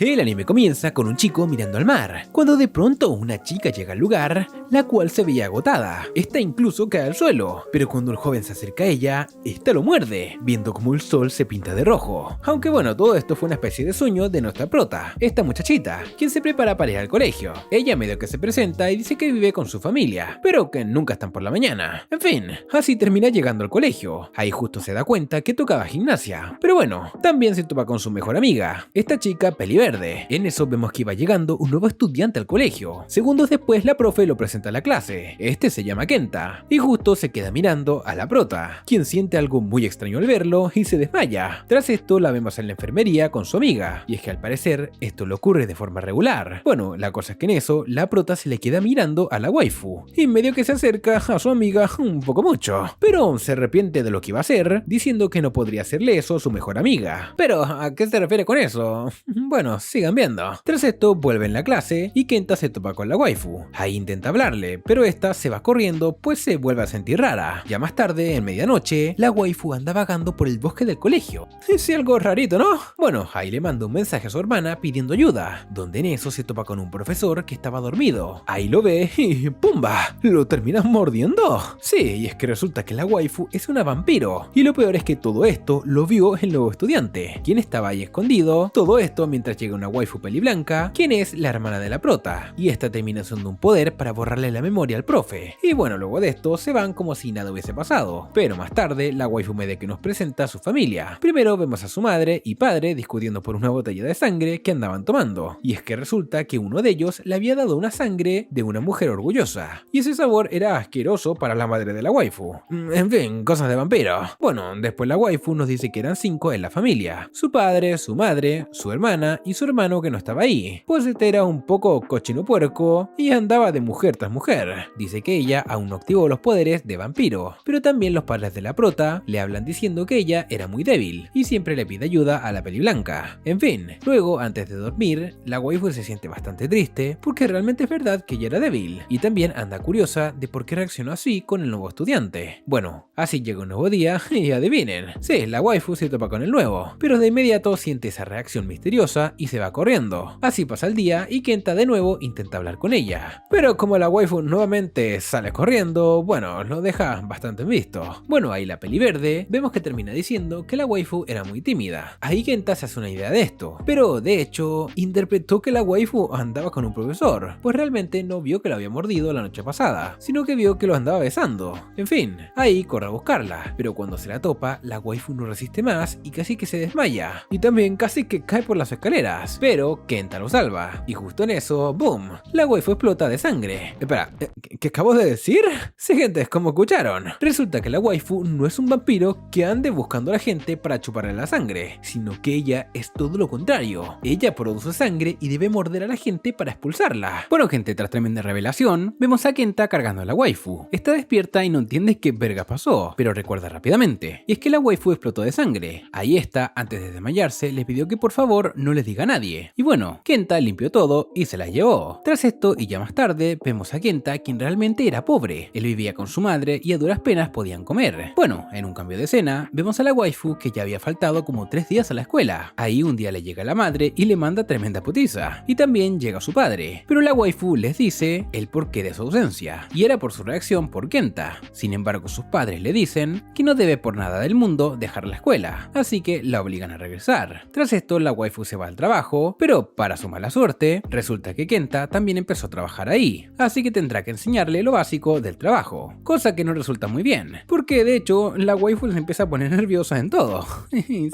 El anime comienza con un chico mirando al mar, cuando de pronto una chica llega al lugar, la cual se veía agotada. Esta incluso cae al suelo, pero cuando el joven se acerca a ella, esta lo muerde, viendo como el sol se pinta de rojo. Aunque bueno, todo esto fue una especie de sueño de nuestra prota, esta muchachita, quien se prepara para ir al colegio. Ella medio que se presenta y dice que vive con su familia, pero que nunca están por la mañana. En fin, así termina llegando al colegio. Ahí justo se da cuenta que tocaba gimnasia. Pero bueno, también se topa con su mejor amiga, esta chica peliverde. En eso vemos que iba llegando un nuevo estudiante al colegio. Segundos después la profe lo presenta a la clase. Este se llama Kenta, y justo se queda mirando a la prota, quien siente algo muy extraño al verlo y se desmaya. Tras esto la vemos en la enfermería con su amiga, y es que al parecer esto le ocurre de forma regular. Bueno, la cosa es que en eso la prota se le queda mirando a la waifu, y medio que se acerca a su amiga un poco mucho, pero se arrepiente de lo que iba a hacer, diciendo que no podría hacerle eso a su mejor amiga. Pero, ¿a qué se refiere con eso? Bueno, sigan viendo. Tras esto vuelve en la clase y Kenta se topa con la waifu. Ahí intenta hablarle, pero esta se va corriendo pues se vuelve a sentir rara. Ya más tarde, en medianoche, la waifu anda vagando por el bosque del colegio. Es algo rarito, ¿no? Bueno, ahí le manda un mensaje a su hermana pidiendo ayuda, donde en eso se topa con un profesor que estaba dormido. Ahí lo ve y ¡pumba! ¿Lo terminas mordiendo? Sí, y es que resulta que la waifu es una vampiro. Y lo peor es que todo esto lo vio el nuevo estudiante, quien estaba ahí escondido. Todo esto mientras llega una waifu peliblanca, quien es la hermana de la prota, y esta termina usando un poder para borrarle la memoria al profe. Y bueno, luego de esto se van como si nada hubiese pasado. Pero más tarde, la waifu media que nos presenta a su familia. Primero vemos a su madre y padre discutiendo por una botella de sangre que andaban tomando. Y es que resulta que uno de ellos le había dado una sangre de una mujer orgullosa. Y ese sabor era asqueroso para la madre de la waifu. En fin, cosas de vampiro. Bueno, después la waifu nos dice que eran 5 en la familia. Su padre, su madre, su hermana y su hermano que no estaba ahí, pues este era un poco cochino puerco y andaba de mujer tras mujer. Dice que ella aún no activó los poderes de vampiro, pero también los padres de la prota le hablan diciendo que ella era muy débil y siempre le pide ayuda a la peliblanca. En fin, luego antes de dormir, la waifu se siente bastante triste porque realmente es verdad que ella era débil y también anda curiosa de por qué reaccionó así con el nuevo estudiante. Bueno, así llega un nuevo día y adivinen, sí, la waifu se topa con el nuevo, pero de inmediato siente esa reacción misteriosa y se va corriendo. Así pasa el día y Kenta de nuevo intenta hablar con ella, pero como la waifu nuevamente sale corriendo, bueno, lo deja bastante en visto. Bueno, ahí la peliverde vemos que termina diciendo que la waifu era muy tímida. Ahí Kenta se hace una idea de esto, pero de hecho interpretó que la waifu andaba con un profesor, pues realmente no vio que lo había mordido la noche pasada, sino que vio que lo andaba besando. En fin, ahí corre a buscarla, pero cuando se la topa, la waifu no resiste más y casi que se desmaya, y también casi que cae por las escaleras, pero Kenta lo salva, y justo en eso, ¡boom!, la waifu explota de sangre. Espera, ¿qué acabo de decir? Sí, gente, es como escucharon. Resulta que la waifu no es un vampiro que ande buscando a la gente para chuparle la sangre, sino que ella es todo lo contrario. Ella produce sangre y debe morder a la gente para expulsarla. Bueno, gente, tras tremenda revelación, vemos a Kenta cargando a la waifu. Está despierta y no entiende qué verga pasó, pero recuerda rápidamente, y es que la waifu explotó de sangre. Ahí está, antes de desmayarse, le pidió que por favor no les diga a nadie. Y bueno, Kenta limpió todo y se las llevó. Tras esto, y ya más tarde, vemos a Kenta quien realmente era pobre. Él vivía con su madre y a duras penas podían comer. Bueno, en un cambio de escena, vemos a la waifu que ya había faltado como 3 días a la escuela. Ahí un día le llega la madre y le manda tremenda putiza. Y también llega su padre. Pero la waifu les dice el porqué de su ausencia. Y era por su reacción por Kenta. Sin embargo, sus padres le dicen que no debe por nada del mundo dejar la escuela. Así que la obligan a regresar. Tras esto, la waifu se va al trabajo, pero para su mala suerte, resulta que Kenta también empezó a trabajar ahí, así que tendrá que enseñarle lo básico del trabajo, cosa que no resulta muy bien, porque de hecho la waifu se empieza a poner nerviosa en todo.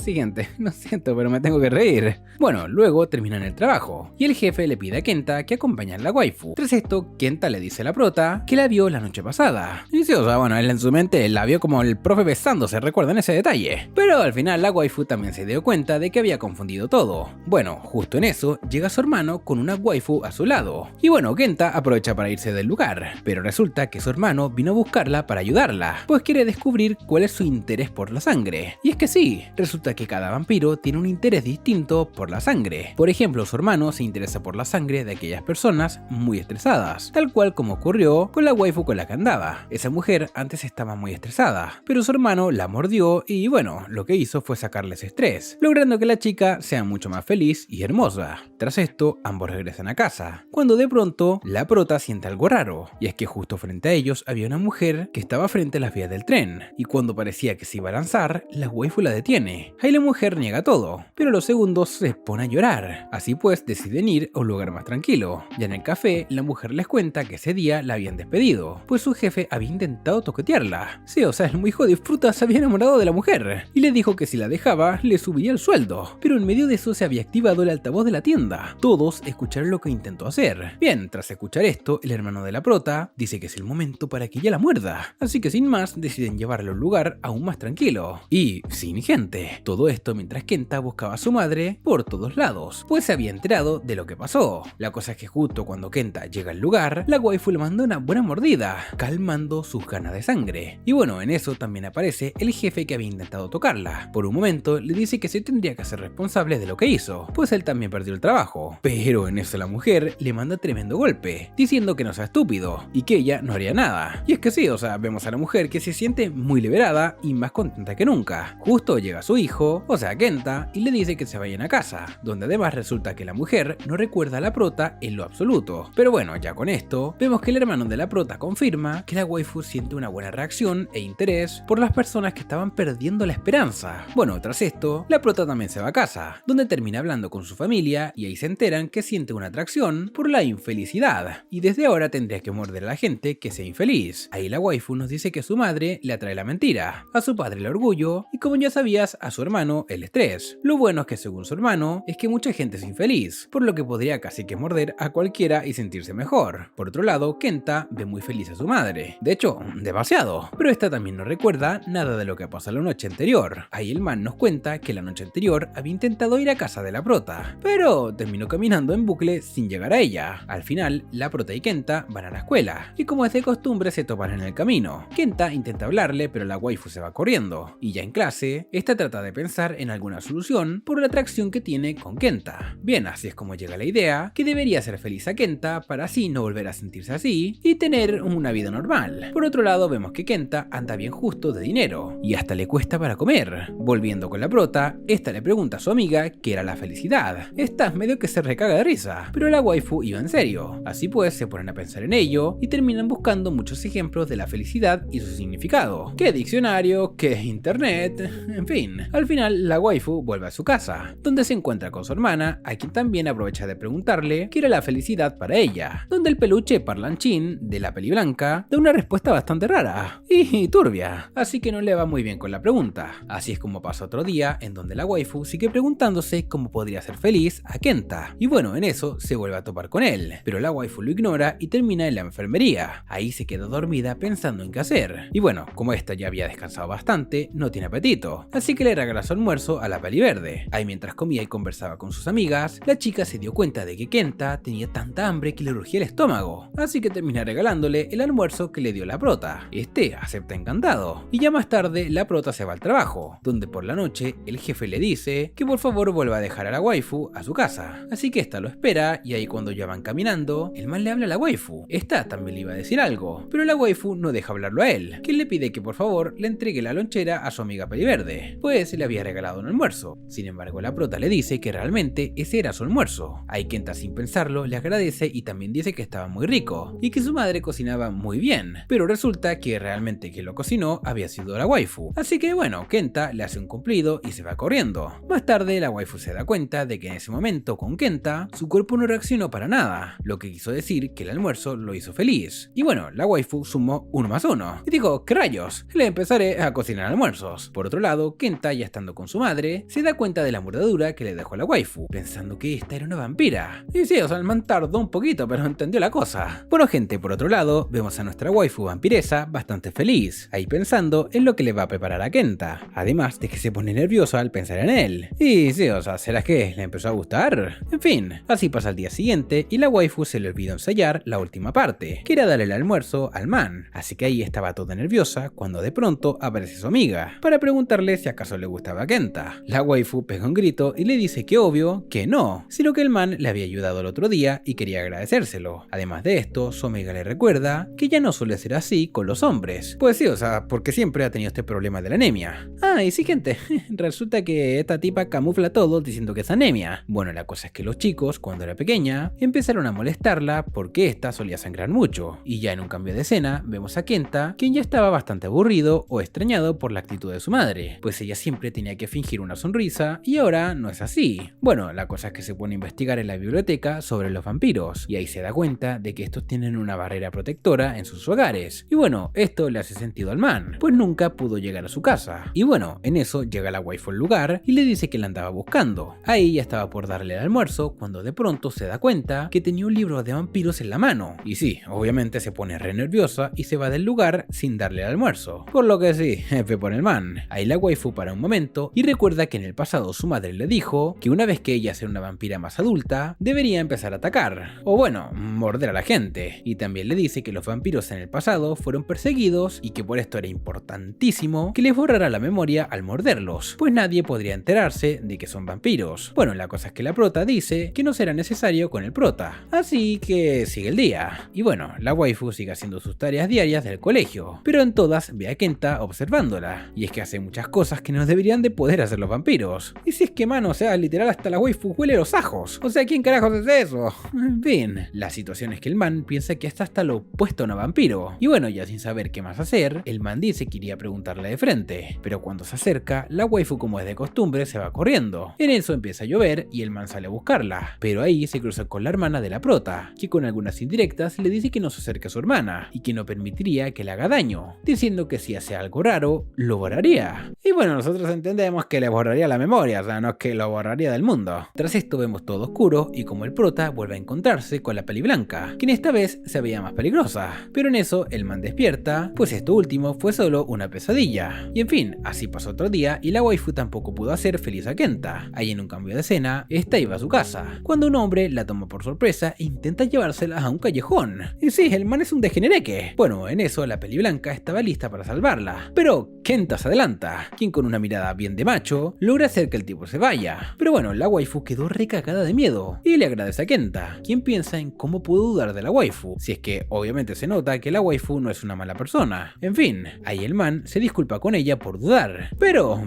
Siguiente, lo siento, pero me tengo que reír. Bueno, luego terminan el trabajo, y el jefe le pide a Kenta que acompañe a la waifu. Tras esto, Kenta le dice a la prota que la vio la noche pasada. Y sí, o sea, bueno, él en su mente la vio como el profe besándose, recuerdan ese detalle. Pero al final la waifu también se dio cuenta de que había confundido todo. Bueno, justo en eso, llega su hermano con una waifu a su lado. Y bueno, Kenta aprovecha para irse del lugar, pero resulta que su hermano vino a buscarla para ayudarla, pues quiere descubrir cuál es su interés por la sangre. Y es que sí, resulta que cada vampiro tiene un interés distinto por la sangre. Por ejemplo, su hermano se interesa por la sangre de aquellas personas muy estresadas, tal cual como ocurrió con la waifu con la que andaba. Esa mujer antes estaba muy estresada, pero su hermano la mordió y bueno, lo que hizo fue sacarle ese estrés, logrando que la chica sea mucho más feliz feliz y hermosa. Tras esto, ambos regresan a casa, cuando de pronto la prota siente algo raro, y es que justo frente a ellos había una mujer que estaba frente a las vías del tren, y cuando parecía que se iba a lanzar, la waifu la detiene. Ahí la mujer niega todo, pero a los segundos se pone a llorar, así pues deciden ir a un lugar más tranquilo. Ya en el café, la mujer les cuenta que ese día la habían despedido, pues su jefe había intentado toquetearla. Sí, o sea, el muy hijo de fruta se había enamorado de la mujer, y le dijo que si la dejaba, le subiría el sueldo, pero en medio de eso se había activado el altavoz de la tienda. Todos escucharon lo que intentó hacer. Bien, tras escuchar esto, el hermano de la prota dice que es el momento para que ella la muerda, así que sin más deciden llevarla a un lugar aún más tranquilo y sin gente. Todo esto mientras Kenta buscaba a su madre por todos lados, pues se había enterado de lo que pasó. La cosa es que justo cuando Kenta llega al lugar, la waifu le manda una buena mordida, calmando sus ganas de sangre. Y bueno, en eso también aparece el jefe que había intentado tocarla. Por un momento le dice que se tendría que hacer responsable de lo que hizo, pues él también perdió el trabajo. Pero en eso la mujer le manda tremendo golpe, diciendo que no sea estúpido y que ella no haría nada. Y es que sí, o sea, vemos a la mujer que se siente muy liberada y más contenta que nunca. Justo llega su hijo, o sea Kenta, y le dice que se vayan a casa, donde además resulta que la mujer no recuerda a la prota en lo absoluto. Pero bueno, ya con esto, vemos que el hermano de la prota confirma que la waifu siente una buena reacción e interés por las personas que estaban perdiendo la esperanza. Bueno, tras esto, la prota también se va a casa, donde termina hablando con su familia y ahí se enteran que siente una atracción por la infelicidad, y desde ahora tendría que morder a la gente que sea infeliz. Ahí la waifu nos dice que a su madre le atrae la mentira, a su padre el orgullo y como ya sabías, a su hermano el estrés. Lo bueno es que según su hermano, es que mucha gente es infeliz, por lo que podría casi que morder a cualquiera y sentirse mejor. Por otro lado, Kenta ve muy feliz a su madre, de hecho, demasiado, pero esta también no recuerda nada de lo que pasó la noche anterior. Ahí el man nos cuenta que la noche anterior había intentado ir a casa de la prota, pero terminó caminando en bucle sin llegar a ella. Al final, la prota y Kenta van a la escuela, y como es de costumbre se topan en el camino. Kenta intenta hablarle, pero la waifu se va corriendo, y ya en clase, esta trata de pensar en alguna solución por la atracción que tiene con Kenta. Bien, así es como llega la idea, que debería ser feliz a Kenta para así no volver a sentirse así y tener una vida normal. Por otro lado, vemos que Kenta anda bien justo de dinero, y hasta le cuesta para comer. Volviendo con la prota, esta le pregunta a su amiga qué era la felicidad. Esta medio que se recaga de risa, pero la waifu iba en serio. Así pues, se ponen a pensar en ello y terminan buscando muchos ejemplos de la felicidad y su significado. ¿Qué diccionario? ¿Qué internet? En fin, al final la waifu vuelve a su casa, donde se encuentra con su hermana, a quien también aprovecha de preguntarle qué era la felicidad para ella, donde el peluche parlanchín de la peli blanca da una respuesta bastante rara y turbia, así que no le va muy bien con la pregunta. Así es como pasa otro día en donde la waifu sigue preguntándose cómo podría ser feliz a Kenta, y bueno, en eso se vuelve a topar con él, pero la waifu lo ignora y termina en la enfermería. Ahí se queda dormida pensando en qué hacer, y bueno, como esta ya había descansado bastante, no tiene apetito, así que le regala su almuerzo a la peli verde. Ahí mientras comía y conversaba con sus amigas, la chica se dio cuenta de que Kenta tenía tanta hambre que le rugía el estómago, así que termina regalándole el almuerzo que le dio la prota. Este acepta encantado, y ya más tarde la prota se va al trabajo, donde por la noche el jefe le dice que por favor vuelva a dejar a la waifu a su casa, así que esta lo espera, y ahí cuando ya van caminando, el man le habla a la waifu. Esta también le iba a decir algo, pero la waifu no deja hablarlo a él, que le pide que por favor le entregue la lonchera a su amiga peliverde, pues le había regalado un almuerzo. Sin embargo, la prota le dice que realmente ese era su almuerzo. Ahí Kenta sin pensarlo le agradece y también dice que estaba muy rico y que su madre cocinaba muy bien, pero resulta que realmente quien lo cocinó había sido la waifu. Así que bueno, Kenta le hace un cumplido y se va corriendo. Más tarde la waifu se da cuenta de que en ese momento con Kenta su cuerpo no reaccionó para nada, lo que quiso decir que el almuerzo lo hizo feliz. Y bueno, la waifu sumó 1 más 1 y dijo, ¿qué rayos? Le empezaré a cocinar almuerzos. Por otro lado, Kenta, ya estando con su madre, se da cuenta de la mordedura que le dejó la waifu, pensando que esta era una vampira. Y sí, o sea, el man tardó un poquito, pero entendió la cosa. Bueno gente, por otro lado, vemos a nuestra waifu vampiresa bastante feliz, ahí pensando en lo que le va a preparar a Kenta, además de que se pone nerviosa al pensar en él. Y sí, o sea, ¿será que le empezó a gustar? En fin, así pasa el día siguiente y la waifu se le olvidó ensayar la última parte, que era darle el almuerzo al man, así que ahí estaba toda nerviosa cuando de pronto aparece su amiga, para preguntarle si acaso le gustaba a Kenta. La waifu pega un grito y le dice que obvio que no, sino que el man le había ayudado el otro día y quería agradecérselo. Además de esto, su amiga le recuerda que ya no suele ser así con los hombres. Pues sí, o sea, porque siempre ha tenido este problema de la anemia. Ah, y sí gente, resulta que esta tipa camufla todo diciendo que es anemia. Bueno, la cosa es que los chicos, cuando era pequeña, empezaron a molestarla porque esta solía sangrar mucho. Y ya en un cambio de escena, vemos a Kenta, quien ya estaba bastante aburrido o extrañado por la actitud de su madre, pues ella siempre tenía que fingir una sonrisa y ahora no es así. Bueno, la cosa es que se pone a investigar en la biblioteca sobre los vampiros y ahí se da cuenta de que estos tienen una barrera protectora en sus hogares. Y bueno, esto le hace sentido al man, pues nunca pudo llegar a su casa. Y bueno, en eso llega la waifu al lugar y le dice que la andaba buscando. Ahí ya estaba por darle el almuerzo cuando de pronto se da cuenta que tenía un libro de vampiros en la mano. Y sí, obviamente se pone re nerviosa y se va del lugar sin darle el almuerzo. Por lo que sí, F por el man. Ahí la waifu para un momento y recuerda que en el pasado su madre le dijo que una vez que ella sea una vampira más adulta, debería empezar a atacar, o bueno, morder a la gente. Y también le dice que los vampiros en el pasado fueron perseguidos y que por esto era importantísimo que les borrara la memoria al morderlos, pues nadie podría enterarse de que son vampiros. Bueno, la cosa es que la prota dice que no será necesario con el prota, así que sigue el día. Y bueno, la waifu sigue haciendo sus tareas diarias del colegio, pero en todas ve a Kenta observándola, y es que hace muchas cosas que no deberían de poder hacer los vampiros. Y si es que mano, o sea, literal hasta la waifu huele los ajos, o sea, ¿quién carajos es eso? En fin, la situación es que el man piensa que hasta lo opuesto a un vampiro, y bueno, ya sin saber qué más hacer, el man dice que iría a preguntarle de frente, pero cuando se acerca, la waifu como es de costumbre se va corriendo. En eso empieza a llover y el man sale a buscarla, pero ahí se cruza con la hermana de la prota, que con algunas indirectas le dice que no se acerque a su hermana, y que no permitiría que le haga daño, diciendo que si hace algo raro, lo borraría. Y bueno, nosotros entendemos que le borraría la memoria, o sea, no es que lo borraría del mundo. Tras esto vemos todo oscuro y como el prota vuelve a encontrarse con la peli blanca, quien esta vez se veía más peligrosa, pero en eso el man despierta, pues esto último fue solo una pesadilla. Y en fin, así pasó otro día y la waifu tampoco pudo hacer feliz a Kenta. Ahí en un cambio de escena, esta iba a su casa, cuando un hombre la toma por sorpresa e intenta llevársela a un callejón. Y sí, el man es un degenereque. Bueno, en eso la peli blanca estaba lista para salvarla, pero Kenta se adelanta, quien con una mirada bien de macho logra hacer que el tipo se vaya. Pero bueno, la waifu quedó recagada de miedo y le agradece a Kenta, quien piensa en cómo pudo dudar de la waifu, si es que obviamente se nota que la waifu no es una mala persona. En fin, ahí el man se disculpa con ella por dudar, pero,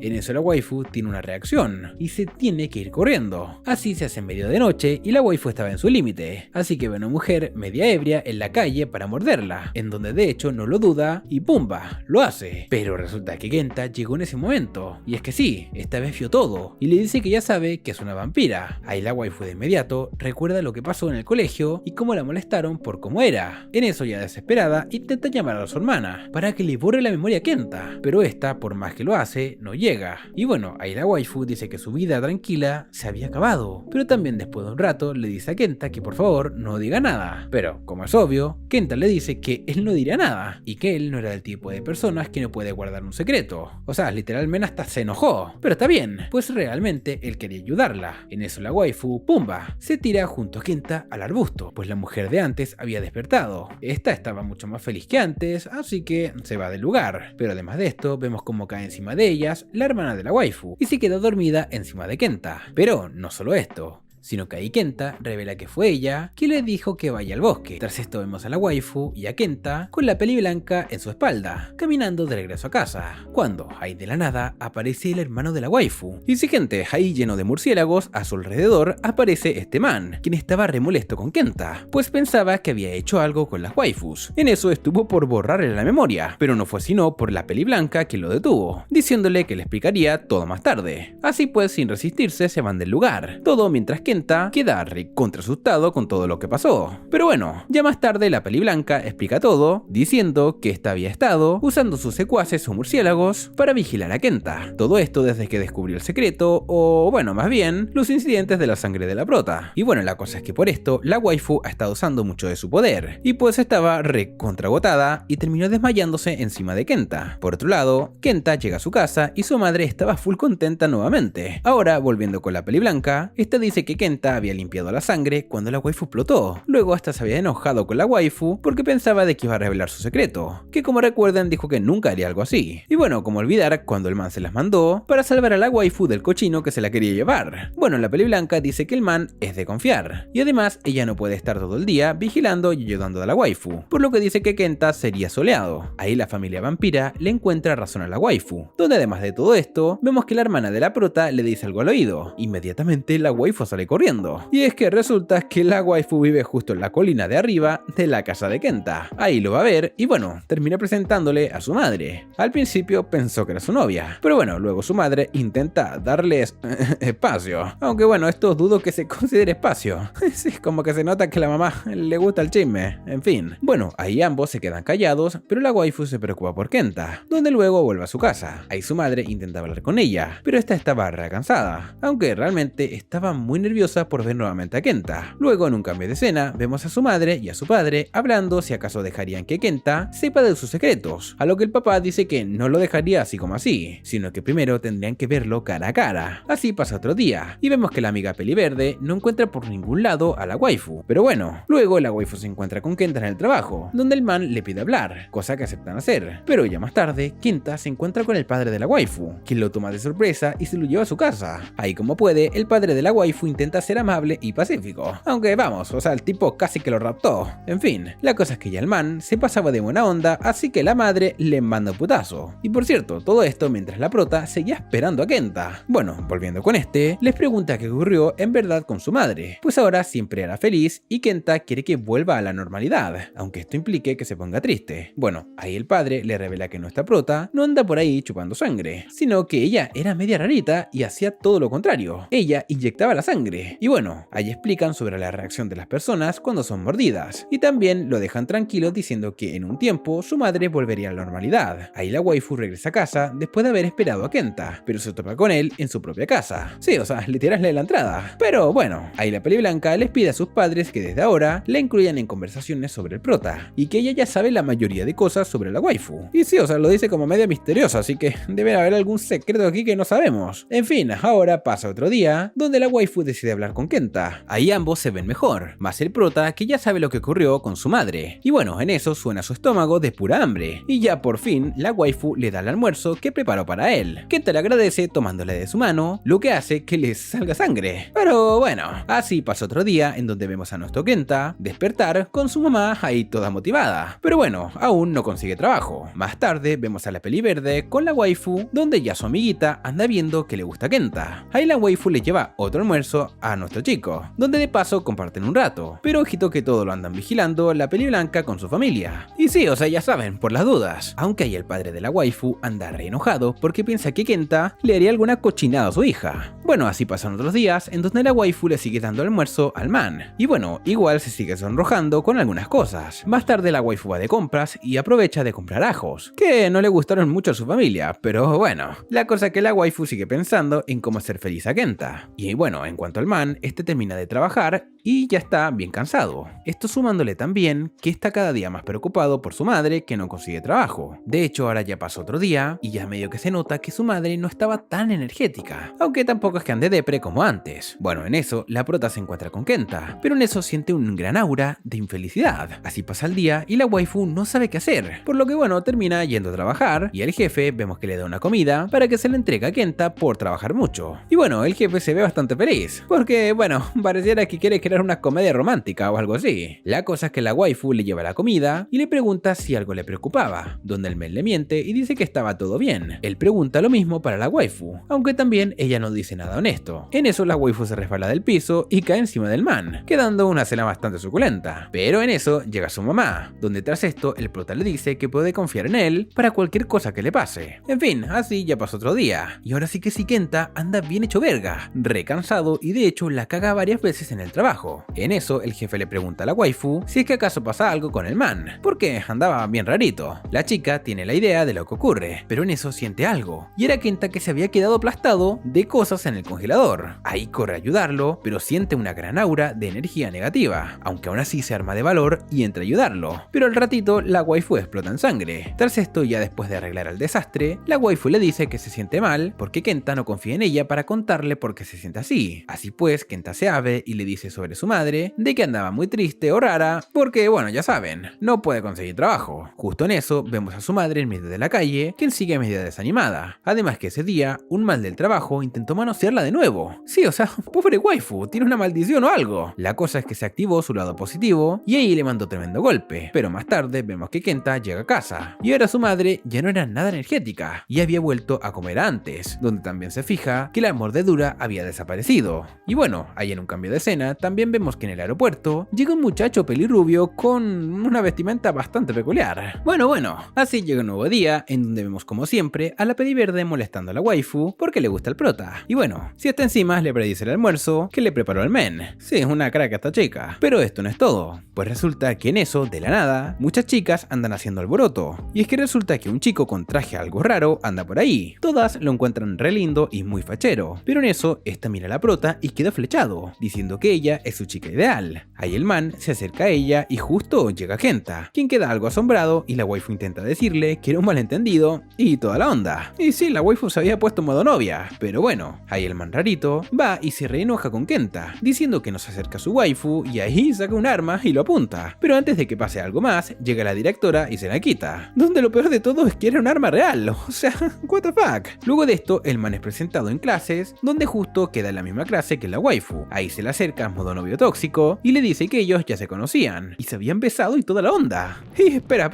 en eso la waifu tiene una reacción y se tiene que ir corriendo. Así se hace medio de noche y la waifu estaba en su límite, así que ve a una mujer media ebria en la calle para morderla, en donde de hecho no lo duda y pumba, lo hace. Pero resulta que Kenta llegó en ese momento, y es que sí, esta vez vio todo, y le dice que ya sabe que es una vampira. Ahí la waifu de inmediato recuerda lo que pasó en el colegio y cómo la molestaron por cómo era. En eso ya desesperada intenta llamar a su hermana para que le borre la memoria a Kenta, pero esta por más que lo hace, no llega. Y bueno, ahí la waifu dice que su vida tranquila se había acabado, pero también después de un rato le dice a Kenta que por favor no diga nada. Pero como es obvio, Kenta le dice que él no dirá nada y que él no era del tipo de personas que no puede guardar un secreto. O sea, literalmente hasta se enojó. Pero está bien, pues realmente él quería ayudarla. En eso la waifu, pumba, se tira junto a Kenta al arbusto, pues la mujer de antes había despertado. Esta estaba mucho más feliz que antes, así que se va del lugar. Pero además de esto, vemos cómo cae encima de ellas la hermana de la waifu y se queda dormida encima de Kenta. Pero no solo esto, sino que ahí Kenta revela que fue ella quien le dijo que vaya al bosque. Tras esto vemos a la waifu y a Kenta con la peli blanca en su espalda, caminando de regreso a casa, cuando ahí de la nada aparece el hermano de la waifu. Y sí gente, ahí lleno de murciélagos a su alrededor aparece este man, quien estaba re molesto con Kenta, pues pensaba que había hecho algo con las waifus. En eso estuvo por borrarle la memoria, pero no fue sino por la peli blanca que lo detuvo, diciéndole que le explicaría todo más tarde. Así pues, sin resistirse, se van del lugar, todo mientras Kenta queda recontra asustado con todo lo que pasó. Pero bueno, ya más tarde la peli blanca explica todo, diciendo que esta había estado usando sus secuaces o murciélagos para vigilar a Kenta. Todo esto desde que descubrió el secreto, o bueno, más bien, los incidentes de la sangre de la prota. Y bueno, la cosa es que por esto, la waifu ha estado usando mucho de su poder, y pues estaba recontra agotada y terminó desmayándose encima de Kenta. Por otro lado, Kenta llega a su casa y su madre estaba full contenta nuevamente. Ahora, volviendo con la peli blanca, esta dice que Kenta había limpiado la sangre cuando la waifu explotó. Luego hasta se había enojado con la waifu porque pensaba de que iba a revelar su secreto, que como recuerdan dijo que nunca haría algo así. Y bueno, como olvidar cuando el man se las mandó para salvar a la waifu del cochino que se la quería llevar. Bueno, la peli blanca dice que el man es de confiar, y además ella no puede estar todo el día vigilando y ayudando a la waifu, por lo que dice que Kenta sería soleado. Ahí la familia vampira le encuentra razón a la waifu, donde además de todo esto, vemos que la hermana de la prota le dice algo al oído. Inmediatamente la waifu sale corriendo, y es que resulta que la waifu vive justo en la colina de arriba de la casa de Kenta. Ahí lo va a ver y bueno, termina presentándole a su madre. Al principio pensó que era su novia, pero bueno, luego su madre intenta darles espacio, aunque bueno, esto dudo que se considere espacio. Sí, como que se nota que la mamá le gusta el chisme, en fin. Bueno, ahí ambos se quedan callados, pero la waifu se preocupa por Kenta, donde luego vuelve a su casa. Ahí su madre intenta hablar con ella, pero esta estaba cansada, aunque realmente estaba muy nerviosa por ver nuevamente a Kenta. Luego, en un cambio de escena, vemos a su madre y a su padre hablando si acaso dejarían que Kenta sepa de sus secretos, a lo que el papá dice que no lo dejaría así como así, sino que primero tendrían que verlo cara a cara. Así pasa otro día, y vemos que la amiga peliverde no encuentra por ningún lado a la waifu, pero bueno, luego la waifu se encuentra con Kenta en el trabajo, donde el man le pide hablar, cosa que aceptan hacer, pero ya más tarde, Kenta se encuentra con el padre de la waifu, quien lo toma de sorpresa y se lo lleva a su casa. Ahí como puede, el padre de la waifu intenta ser amable y pacífico, aunque vamos, o sea, el tipo casi que lo raptó. En fin, la cosa es que ya el man se pasaba de buena onda, así que la madre le manda un putazo. Y por cierto, todo esto mientras la prota seguía esperando a Kenta. Bueno, volviendo con les pregunta qué ocurrió en verdad con su madre, pues ahora siempre era feliz y Kenta quiere que vuelva a la normalidad, aunque esto implique que se ponga triste. Bueno, ahí el padre le revela que nuestra prota no anda por ahí chupando sangre, sino que ella era media rarita y hacía todo lo contrario. Ella inyectaba la sangre. Y bueno, ahí explican sobre la reacción de las personas cuando son mordidas, y también lo dejan tranquilo diciendo que en un tiempo su madre volvería a la normalidad. Ahí la waifu regresa a casa después de haber esperado a Kenta, pero se topa con él en su propia casa. Sí, o sea, literalmente la entrada. Pero bueno, ahí la peli blanca les pide a sus padres que desde ahora la incluyan en conversaciones sobre el prota, y que ella ya sabe la mayoría de cosas sobre la waifu. Y sí, o sea, lo dice como media misteriosa, así que debe haber algún secreto aquí que no sabemos. En fin, ahora pasa otro día, donde la waifu decide hablar con Kenta. Ahí ambos se ven mejor, más el prota que ya sabe lo que ocurrió con su madre. Y bueno, en eso suena su estómago de pura hambre, y ya por fin la waifu le da el almuerzo que preparó para él. Kenta le agradece tomándole de su mano, lo que hace que les salga sangre. Pero bueno, así pasa otro día en donde vemos a nuestro Kenta despertar con su mamá ahí toda motivada. Pero bueno, aún no consigue trabajo. Más tarde vemos a la peliverde con la waifu, donde ya su amiguita anda viendo que le gusta a Kenta. Ahí la waifu le lleva otro almuerzo a nuestro chico, donde de paso comparten un rato. Pero ojito que todo lo andan vigilando la peli blanca con su familia. Y sí, o sea, ya saben, por las dudas. Aunque ahí el padre de la waifu anda re enojado porque piensa que Kenta le haría alguna cochinada a su hija. Bueno, así pasan otros días en donde la waifu le sigue dando almuerzo al man. Y bueno, igual se sigue sonrojando con algunas cosas. Más tarde la waifu va de compras y aprovecha de comprar ajos, que no le gustaron mucho a su familia, pero bueno. La cosa es que la waifu sigue pensando en cómo hacer feliz a Kenta. Y bueno, en cuanto al man, este termina de trabajar y ya está bien cansado. Esto sumándole también que está cada día más preocupado por su madre que no consigue trabajo. De hecho, ahora ya pasó otro día y ya medio que se nota que su madre no estaba tan energética, aunque tampoco es que ande depre como antes. Bueno, en eso la prota se encuentra con Kenta, pero en eso siente un gran aura de infelicidad. Así pasa el día y la waifu no sabe qué hacer, por lo que bueno, termina yendo a trabajar y el jefe vemos que le da una comida para que se le entregue a Kenta por trabajar mucho. Y bueno, el jefe se ve bastante feliz, porque bueno, pareciera que quiere crear una comedia romántica o algo así. La cosa es que la waifu le lleva la comida y le pregunta si algo le preocupaba, donde el men le miente y dice que estaba todo bien. Él pregunta lo mismo para la waifu, aunque también ella no dice nada honesto. En eso la waifu se resbala del piso y cae encima del man, quedando una cena bastante suculenta. Pero en eso llega su mamá, donde tras esto el prota le dice que puede confiar en él para cualquier cosa que le pase. En fin, así ya pasó otro día, y ahora sí que Kenta anda bien hecho verga, re cansado y de hecho la caga varias veces en el trabajo. trabajo. En eso, el jefe le pregunta a la waifu si es que acaso pasa algo con el man, porque andaba bien rarito. La chica tiene la idea de lo que ocurre, pero en eso siente algo, y era Kenta que se había quedado aplastado de cosas en el congelador. Ahí corre a ayudarlo, pero siente una gran aura de energía negativa, aunque aún así se arma de valor y entra a ayudarlo. Pero al ratito, la waifu explota en sangre. Tras esto, ya después de arreglar el desastre, la waifu le dice que se siente mal porque Kenta no confía en ella para contarle por qué se siente así. Así pues, Kenta se abre y le dice sobre su madre, de que andaba muy triste o rara, porque bueno, ya saben, no puede conseguir trabajo. Justo en eso, vemos a su madre en medio de la calle, quien sigue medio desanimada. Además que ese día, un mal del trabajo intentó manosearla de nuevo. Sí, o sea, pobre waifu, tiene una maldición o algo. La cosa es que se activó su lado positivo y ahí le mandó tremendo golpe. Pero más tarde vemos que Kenta llega a casa y ahora su madre ya no era nada energética y había vuelto a comer antes, donde también se fija que la mordedura había desaparecido. Y bueno, ahí en un cambio de escena también vemos que en el aeropuerto llega un muchacho pelirrubio con una vestimenta bastante peculiar. Bueno, así llega un nuevo día en donde vemos como siempre a la peliverde molestando a la waifu porque le gusta el prota. Y bueno, si está encima le predice el almuerzo que le preparó el men. Sí, es una crack esta chica. Pero esto no es todo, pues resulta que en eso, de la nada, muchas chicas andan haciendo alboroto. Y es que resulta que un chico con traje algo raro anda por ahí. Todas lo encuentran re lindo y muy fachero. Pero en eso, esta mira a la prota y queda flechado, diciendo que ella es su chica ideal. Ahí el man se acerca a ella y justo llega Kenta, quien queda algo asombrado y la waifu intenta decirle que era un malentendido y toda la onda. Y sí, la waifu se había puesto modo novia, pero bueno, ahí el man rarito va y se reenoja con Kenta, diciendo que no se acerca a su waifu y ahí saca un arma y lo apunta. Pero antes de que pase algo más, llega la directora y se la quita. Donde lo peor de todo es que era un arma real, o sea, what the fuck. Luego de esto, el man es presentado en clases, donde justo queda en la misma clase que la waifu. Ahí se le acerca modo novio tóxico y le dice que ellos ya se conocían y se habían besado y toda la onda. Y espera,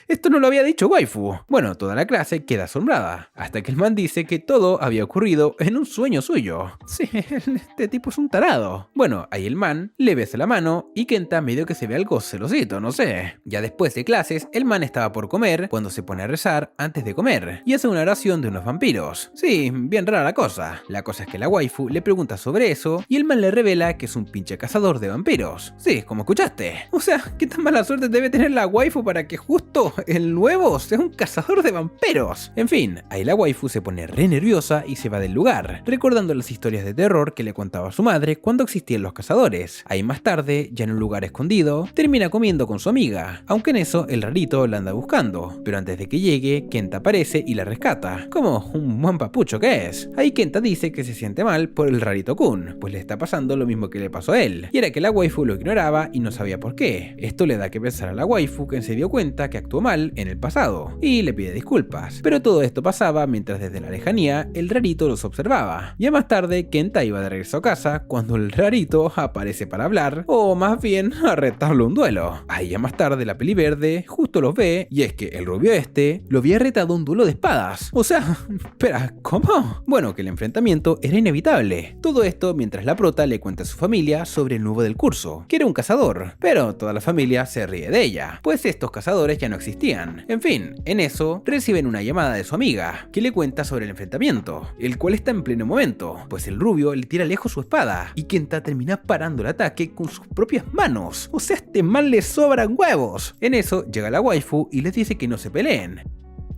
esto no lo había dicho waifu. Bueno, toda la clase queda asombrada, hasta que el man dice que todo había ocurrido en un sueño suyo. Sí, este tipo es un tarado. Bueno, ahí el man le besa la mano y Kenta medio que se ve algo celosito, no sé. Ya después de clases, el man estaba por comer cuando se pone a rezar antes de comer y hace una oración de unos vampiros. Sí, bien rara la cosa. La cosa es que la waifu le pregunta sobre eso y el man le revela que es un pinche cazador de vampiros. Sí, como escuchaste. O sea, ¿qué tan mala suerte debe tener la waifu para que justo el nuevo sea un cazador de vampiros? En fin, ahí la waifu se pone re nerviosa y se va del lugar, recordando las historias de terror que le contaba su madre cuando existían los cazadores. Ahí más tarde, ya en un lugar escondido, termina comiendo con su amiga, aunque en eso el rarito la anda buscando. Pero antes de que llegue, Kenta aparece y la rescata, como un buen papucho que es. Ahí Kenta dice que se siente mal por el rarito Kun, pues le está pasando lo mismo que le pasó a él, y era que la waifu lo ignoraba y no sabía por qué. Esto le da que pensar a la waifu que se dio cuenta que actuó mal en el pasado, y le pide disculpas. Pero todo esto pasaba mientras desde la lejanía el rarito los observaba. Ya más tarde, Kenta iba de regreso a casa cuando el rarito aparece para hablar, o más bien a retarlo un duelo. Ahí ya más tarde la peliverde justo los ve, y es que el rubio este lo había retado un duelo de espadas. O sea, espera, ¿cómo? Bueno, que el enfrentamiento era inevitable. Todo esto mientras la prota le cuenta a su familia sobre el nuevo del curso, que era un cazador, pero toda la familia se ríe de ella, pues estos cazadores ya no existían. En fin, en eso reciben una llamada de su amiga, que le cuenta sobre el enfrentamiento, el cual está en pleno momento, pues el rubio le tira lejos su espada, y Kenta termina parando el ataque con sus propias manos. O sea, a este man le sobran huevos. En eso llega la waifu y les dice que no se peleen,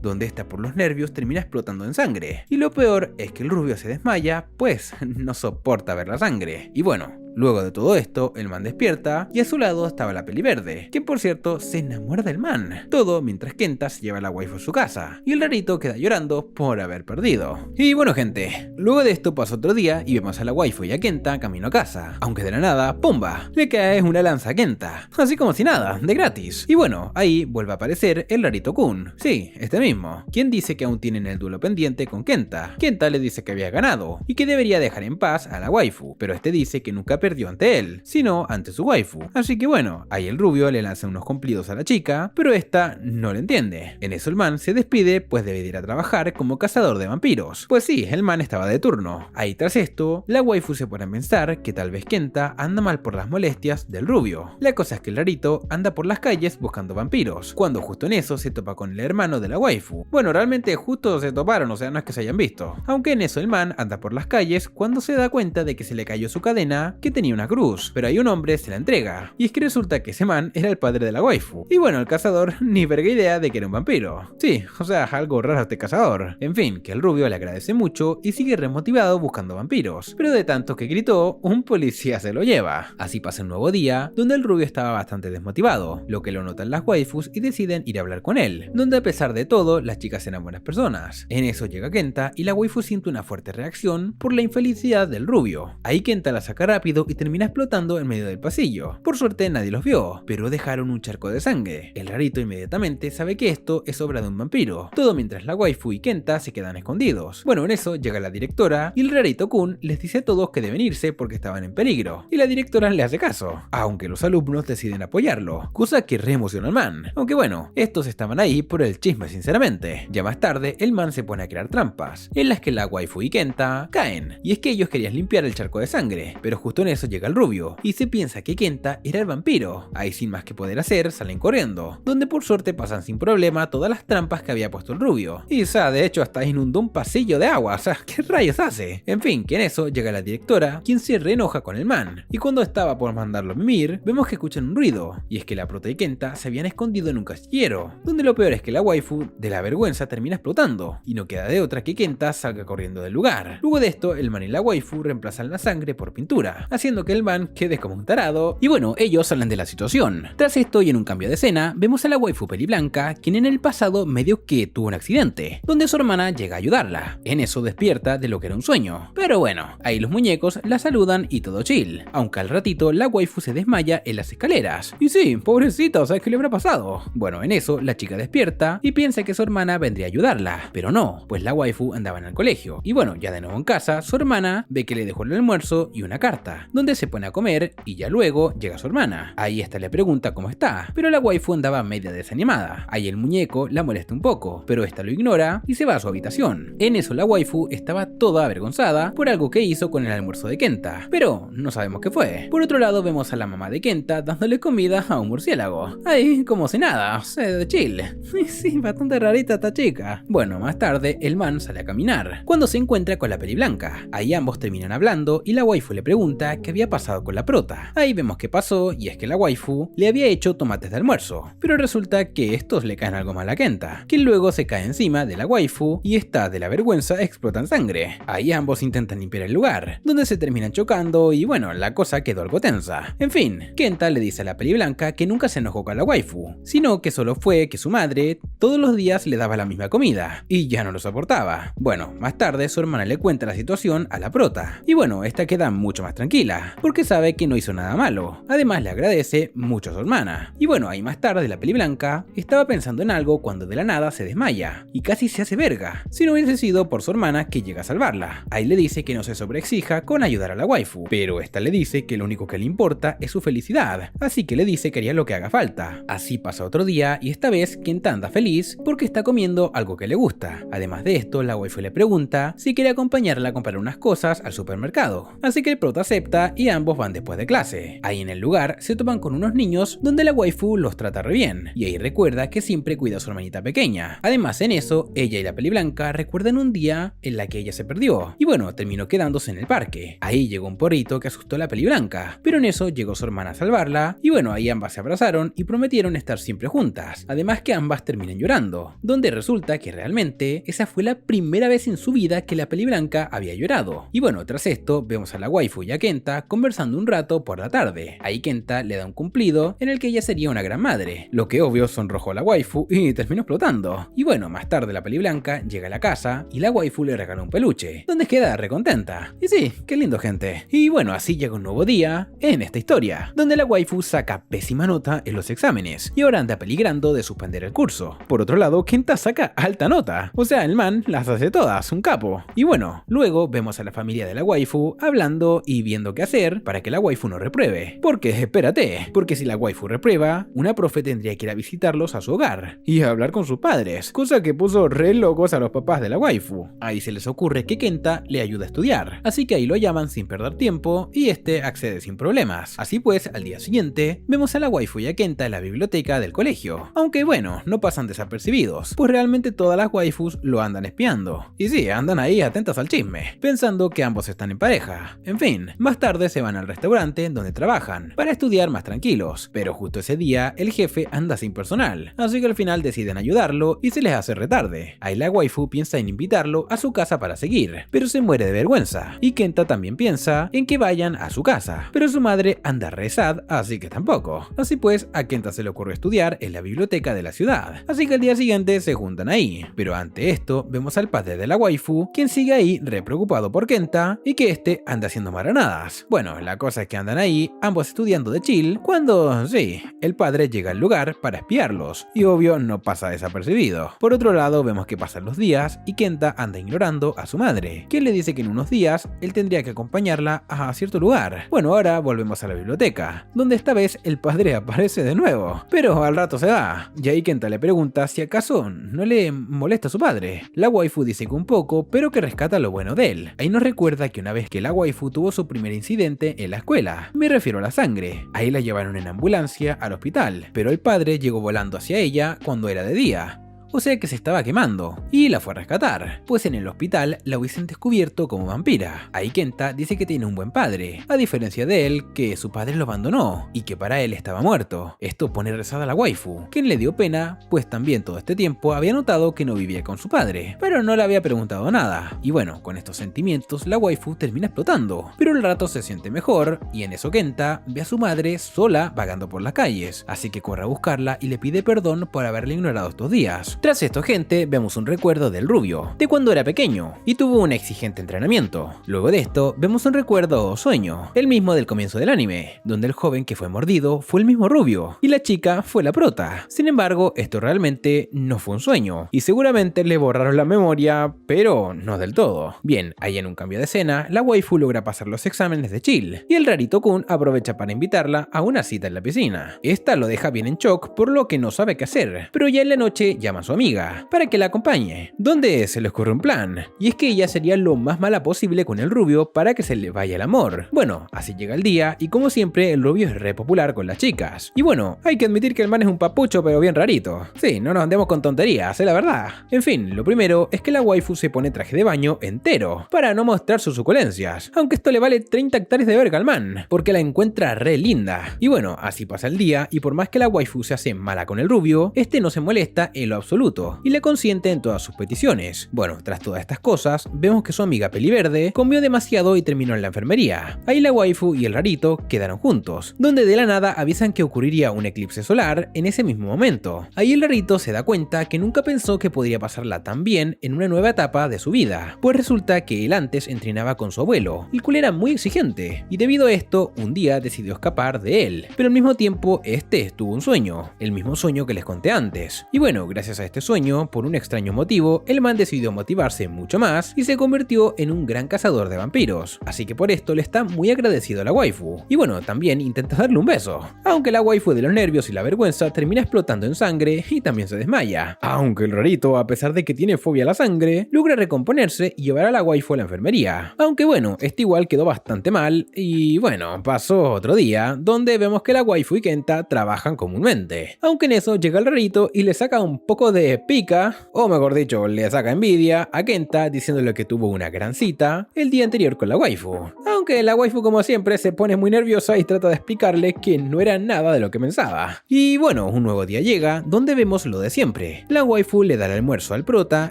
donde esta por los nervios termina explotando en sangre. Y lo peor es que el rubio se desmaya, pues no soporta ver la sangre. Y bueno, luego de todo esto, el man despierta y a su lado estaba la peliverde, quien por cierto se enamora del man. Todo mientras Kenta se lleva a la waifu a su casa y el rarito queda llorando por haber perdido. Y bueno gente, luego de esto pasa otro día y vemos a la waifu y a Kenta camino a casa, aunque de la nada, ¡pumba!, le cae una lanza a Kenta, así como si nada, de gratis. Y bueno, ahí vuelve a aparecer el rarito Kun, sí, este mismo, quien dice que aún tienen el duelo pendiente con Kenta. Kenta le dice que había ganado y que debería dejar en paz a la waifu, pero este dice que nunca perdió ante él, sino ante su waifu. Así que bueno, ahí el rubio le lanza unos cumplidos a la chica, pero esta no lo entiende. En eso el man se despide, pues debe de ir a trabajar como cazador de vampiros. Pues sí, el man estaba de turno. Ahí tras esto, la waifu se pone a pensar que tal vez Kenta anda mal por las molestias del rubio. La cosa es que el rarito anda por las calles buscando vampiros, cuando justo en eso se topa con el hermano de la waifu. Bueno, realmente justo se toparon, o sea, no es que se hayan visto. Aunque en eso el man anda por las calles cuando se da cuenta de que se le cayó su cadena, que tenía una cruz, pero ahí un hombre se la entrega. Y es que resulta que ese man era el padre de la waifu. Y bueno, el cazador ni verga idea de que era un vampiro. Sí, o sea, algo raro este cazador. En fin, que el rubio le agradece mucho y sigue remotivado buscando vampiros. Pero de tanto que gritó, un policía se lo lleva. Así pasa un nuevo día, donde el rubio estaba bastante desmotivado, lo que lo notan las waifus y deciden ir a hablar con él, donde a pesar de todo, las chicas eran buenas personas. En eso llega Kenta y la waifu siente una fuerte reacción por la infelicidad del rubio. Ahí Kenta la saca rápido y termina explotando en medio del pasillo. Por suerte nadie los vio, pero dejaron un charco de sangre. El rarito inmediatamente sabe que esto es obra de un vampiro, todo mientras la waifu y Kenta se quedan escondidos. Bueno, en eso llega la directora y el rarito Kun les dice a todos que deben irse porque estaban en peligro, y la directora le hace caso, aunque los alumnos deciden apoyarlo, cosa que re emociona al man. Aunque bueno, estos estaban ahí por el chisme sinceramente. Ya más tarde, el man se pone a crear trampas, en las que la waifu y Kenta caen, y es que ellos querían limpiar el charco de sangre, pero justo en eso llega el rubio, y se piensa que Kenta era el vampiro. Ahí sin más que poder hacer, salen corriendo, donde por suerte pasan sin problema todas las trampas que había puesto el rubio. Y de hecho hasta inundó un pasillo de agua, ¿qué rayos hace? En fin, que en eso llega la directora, quien se reenoja con el man, y cuando estaba por mandarlo a mimir, vemos que escuchan un ruido, y es que la prota y Kenta se habían escondido en un casillero, donde lo peor es que la waifu, de la vergüenza, termina explotando, y no queda de otra que Kenta salga corriendo del lugar. Luego de esto, el man y la waifu reemplazan la sangre por pintura, haciendo que el man quede como un tarado, y bueno, ellos salen de la situación. Tras esto y en un cambio de escena, vemos a la waifu peliblanca, quien en el pasado medio que tuvo un accidente, donde su hermana llega a ayudarla. En eso despierta de lo que era un sueño. Pero bueno, ahí los muñecos la saludan y todo chill, aunque al ratito la waifu se desmaya en las escaleras. Y sí, pobrecita, ¿sabes qué le habrá pasado? Bueno, en eso la chica despierta y piensa que su hermana vendría a ayudarla, pero no, pues la waifu andaba en el colegio. Y bueno, ya de nuevo en casa, su hermana ve que le dejó el almuerzo y una carta, donde se pone a comer y ya luego llega su hermana. Ahí esta le pregunta cómo está, pero la waifu andaba media desanimada. Ahí el muñeco la molesta un poco, pero esta lo ignora y se va a su habitación. En eso la waifu estaba toda avergonzada por algo que hizo con el almuerzo de Kenta, pero no sabemos qué fue. Por otro lado vemos a la mamá de Kenta dándole comida a un murciélago. Ahí como si nada, de chill. Sí, bastante rarita esta chica. Bueno, más tarde el man sale a caminar, cuando se encuentra con la peliblanca. Ahí ambos terminan hablando y la waifu le pregunta qué había pasado con la prota. Ahí vemos qué pasó y es que la waifu le había hecho tomates de almuerzo, pero resulta que estos le caen algo mal a Kenta, quien luego se cae encima de la waifu y esta de la vergüenza explota en sangre. Ahí ambos intentan limpiar el lugar, donde se terminan chocando y bueno, la cosa quedó algo tensa. En fin, Kenta le dice a la peliblanca que nunca se enojó con la waifu, sino que solo fue que su madre todos los días le daba la misma comida y ya no lo soportaba. Bueno, más tarde su hermana le cuenta la situación a la prota y bueno, esta queda mucho más tranquila porque sabe que no hizo nada malo. Además le agradece mucho a su hermana. Y bueno, ahí más tarde la peliblanca estaba pensando en algo cuando de la nada se desmaya y casi se hace verga, si no hubiese sido por su hermana que llega a salvarla. Ahí le dice que no se sobreexija con ayudar a la waifu, pero esta le dice que lo único que le importa es su felicidad, así que le dice que haría lo que haga falta. Así pasa otro día y esta vez Kenta anda feliz porque está comiendo algo que le gusta. Además de esto, la waifu le pregunta si quiere acompañarla a comprar unas cosas al supermercado, así que el prota acepta y ambos van después de clase. Ahí en el lugar se topan con unos niños donde la waifu los trata re bien, y ahí recuerda que siempre cuida a su hermanita pequeña. Además en eso, ella y la peliblanca recuerdan un día en la que ella se perdió, y bueno, terminó quedándose en el parque. Ahí llegó un porrito que asustó a la peliblanca, pero en eso llegó su hermana a salvarla, y bueno, ahí ambas se abrazaron y prometieron estar siempre juntas. Además que ambas terminan llorando, donde resulta que realmente esa fue la primera vez en su vida que la peliblanca había llorado. Y bueno, tras esto vemos a la waifu y a Kenta conversando un rato por la tarde. Ahí Kenta le da un cumplido en el que ella sería una gran madre, lo que obvio sonrojó a la waifu y terminó explotando. Y bueno, más tarde la peliblanca llega a la casa y la waifu le regaló un peluche, donde queda recontenta. Y sí, qué lindo, gente. Y bueno, así llega un nuevo día en esta historia, donde la waifu saca pésima nota en los exámenes y ahora anda peligrando de suspender el curso. Por otro lado, Kenta saca alta nota, o sea, el man las hace todas, un capo. Y bueno, luego vemos a la familia de la waifu hablando y viendo qué hacer para que la waifu no repruebe. Porque espérate, porque si la waifu reprueba, una profe tendría que ir a visitarlos a su hogar y a hablar con sus padres, cosa que puso re locos a los papás de la waifu. Ahí se les ocurre que Kenta le ayuda a estudiar, así que ahí lo llaman sin perder tiempo y este accede sin problemas. Así pues, al día siguiente, vemos a la waifu y a Kenta en la biblioteca del colegio, aunque bueno, no pasan desapercibidos, pues realmente todas las waifus lo andan espiando. Y sí, andan ahí atentas al chisme, pensando que ambos están en pareja. En fin, más Más tarde se van al restaurante donde trabajan, para estudiar más tranquilos, pero justo ese día el jefe anda sin personal, así que al final deciden ayudarlo y se les hace retarde. Ahí la waifu piensa en invitarlo a su casa para seguir, pero se muere de vergüenza, y Kenta también piensa en que vayan a su casa, pero su madre anda re sad, así que tampoco. Así pues, a Kenta se le ocurre estudiar en la biblioteca de la ciudad, así que al día siguiente se juntan ahí, pero ante esto vemos al padre de la waifu, quien sigue ahí re preocupado por Kenta y que este anda haciendo maranadas. Bueno, la cosa es que andan ahí, ambos estudiando de chill, cuando, sí, el padre llega al lugar para espiarlos, y obvio no pasa desapercibido. Por otro lado, vemos que pasan los días y Kenta anda ignorando a su madre, quien le dice que en unos días él tendría que acompañarla a cierto lugar. Bueno, ahora volvemos a la biblioteca, donde esta vez el padre aparece de nuevo, pero al rato se va, y ahí Kenta le pregunta si acaso no le molesta a su padre. La waifu dice que un poco, pero que rescata lo bueno de él. Ahí nos recuerda que una vez que la waifu tuvo su primer incidente en la escuela, me refiero a la sangre, ahí la llevaron en ambulancia al hospital, pero el padre llegó volando hacia ella cuando era de día, o sea que se estaba quemando, y la fue a rescatar, pues en el hospital la hubiesen descubierto como vampira. Ahí Kenta dice que tiene un buen padre, a diferencia de él, que su padre lo abandonó, y que para él estaba muerto. Esto pone rezada a la waifu, quien le dio pena, pues también todo este tiempo había notado que no vivía con su padre, pero no le había preguntado nada. Y bueno, con estos sentimientos la waifu termina explotando, pero al rato se siente mejor, y en eso Kenta ve a su madre sola vagando por las calles, así que corre a buscarla y le pide perdón por haberle ignorado estos días. Tras esto, gente, vemos un recuerdo del rubio, de cuando era pequeño, y tuvo un exigente entrenamiento. Luego de esto, vemos un recuerdo o sueño, el mismo del comienzo del anime, donde el joven que fue mordido fue el mismo rubio, y la chica fue la prota. Sin embargo, esto realmente no fue un sueño, y seguramente le borraron la memoria, pero no del todo. Bien, ahí en un cambio de escena, la waifu logra pasar los exámenes de chill, y el rarito Kun aprovecha para invitarla a una cita en la piscina. Esta lo deja bien en shock, por lo que no sabe qué hacer, pero ya en la noche llama a su amiga para que la acompañe, donde se le ocurre un plan, y es que ella sería lo más mala posible con el rubio para que se le vaya el amor. Bueno, así llega el día, y como siempre el rubio es re popular con las chicas, y bueno, hay que admitir que el man es un papucho pero bien rarito. Sí, no nos andemos con tonterías, la verdad. En fin, lo primero es que la waifu se pone traje de baño entero, para no mostrar sus suculencias, aunque esto le vale 30 hectáreas de verga al man, porque la encuentra re linda. Y bueno, así pasa el día, y por más que la waifu se hace mala con el rubio, este no se molesta en lo absoluto, y le consiente en todas sus peticiones. Bueno, tras todas estas cosas, vemos que su amiga Peliverde comió demasiado y terminó en la enfermería. Ahí la waifu y el rarito quedaron juntos, donde de la nada avisan que ocurriría un eclipse solar en ese mismo momento. Ahí el rarito se da cuenta que nunca pensó que podría pasarla tan bien en una nueva etapa de su vida, pues resulta que él antes entrenaba con su abuelo, el cual era muy exigente, y debido a esto, un día decidió escapar de él, pero al mismo tiempo este tuvo un sueño, el mismo sueño que les conté antes. Y bueno, gracias a este sueño, por un extraño motivo, el man decidió motivarse mucho más y se convirtió en un gran cazador de vampiros, así que por esto le está muy agradecido a la waifu. Y bueno, también intenta darle un beso, aunque la waifu de los nervios y la vergüenza termina explotando en sangre y también se desmaya. Aunque el rarito, a pesar de que tiene fobia a la sangre, logra recomponerse y llevar a la waifu a la enfermería. Aunque bueno, este igual quedó bastante mal, y bueno, pasó otro día, donde vemos que la waifu y Kenta trabajan comúnmente. Aunque en eso llega el rarito y le saca un poco de pica, o mejor dicho, le saca envidia a Kenta diciéndole que tuvo una gran cita el día anterior con la waifu. Aunque la waifu, como siempre, se pone muy nerviosa y trata de explicarle que no era nada de lo que pensaba. Y bueno, un nuevo día llega donde vemos lo de siempre. La waifu le da el almuerzo al prota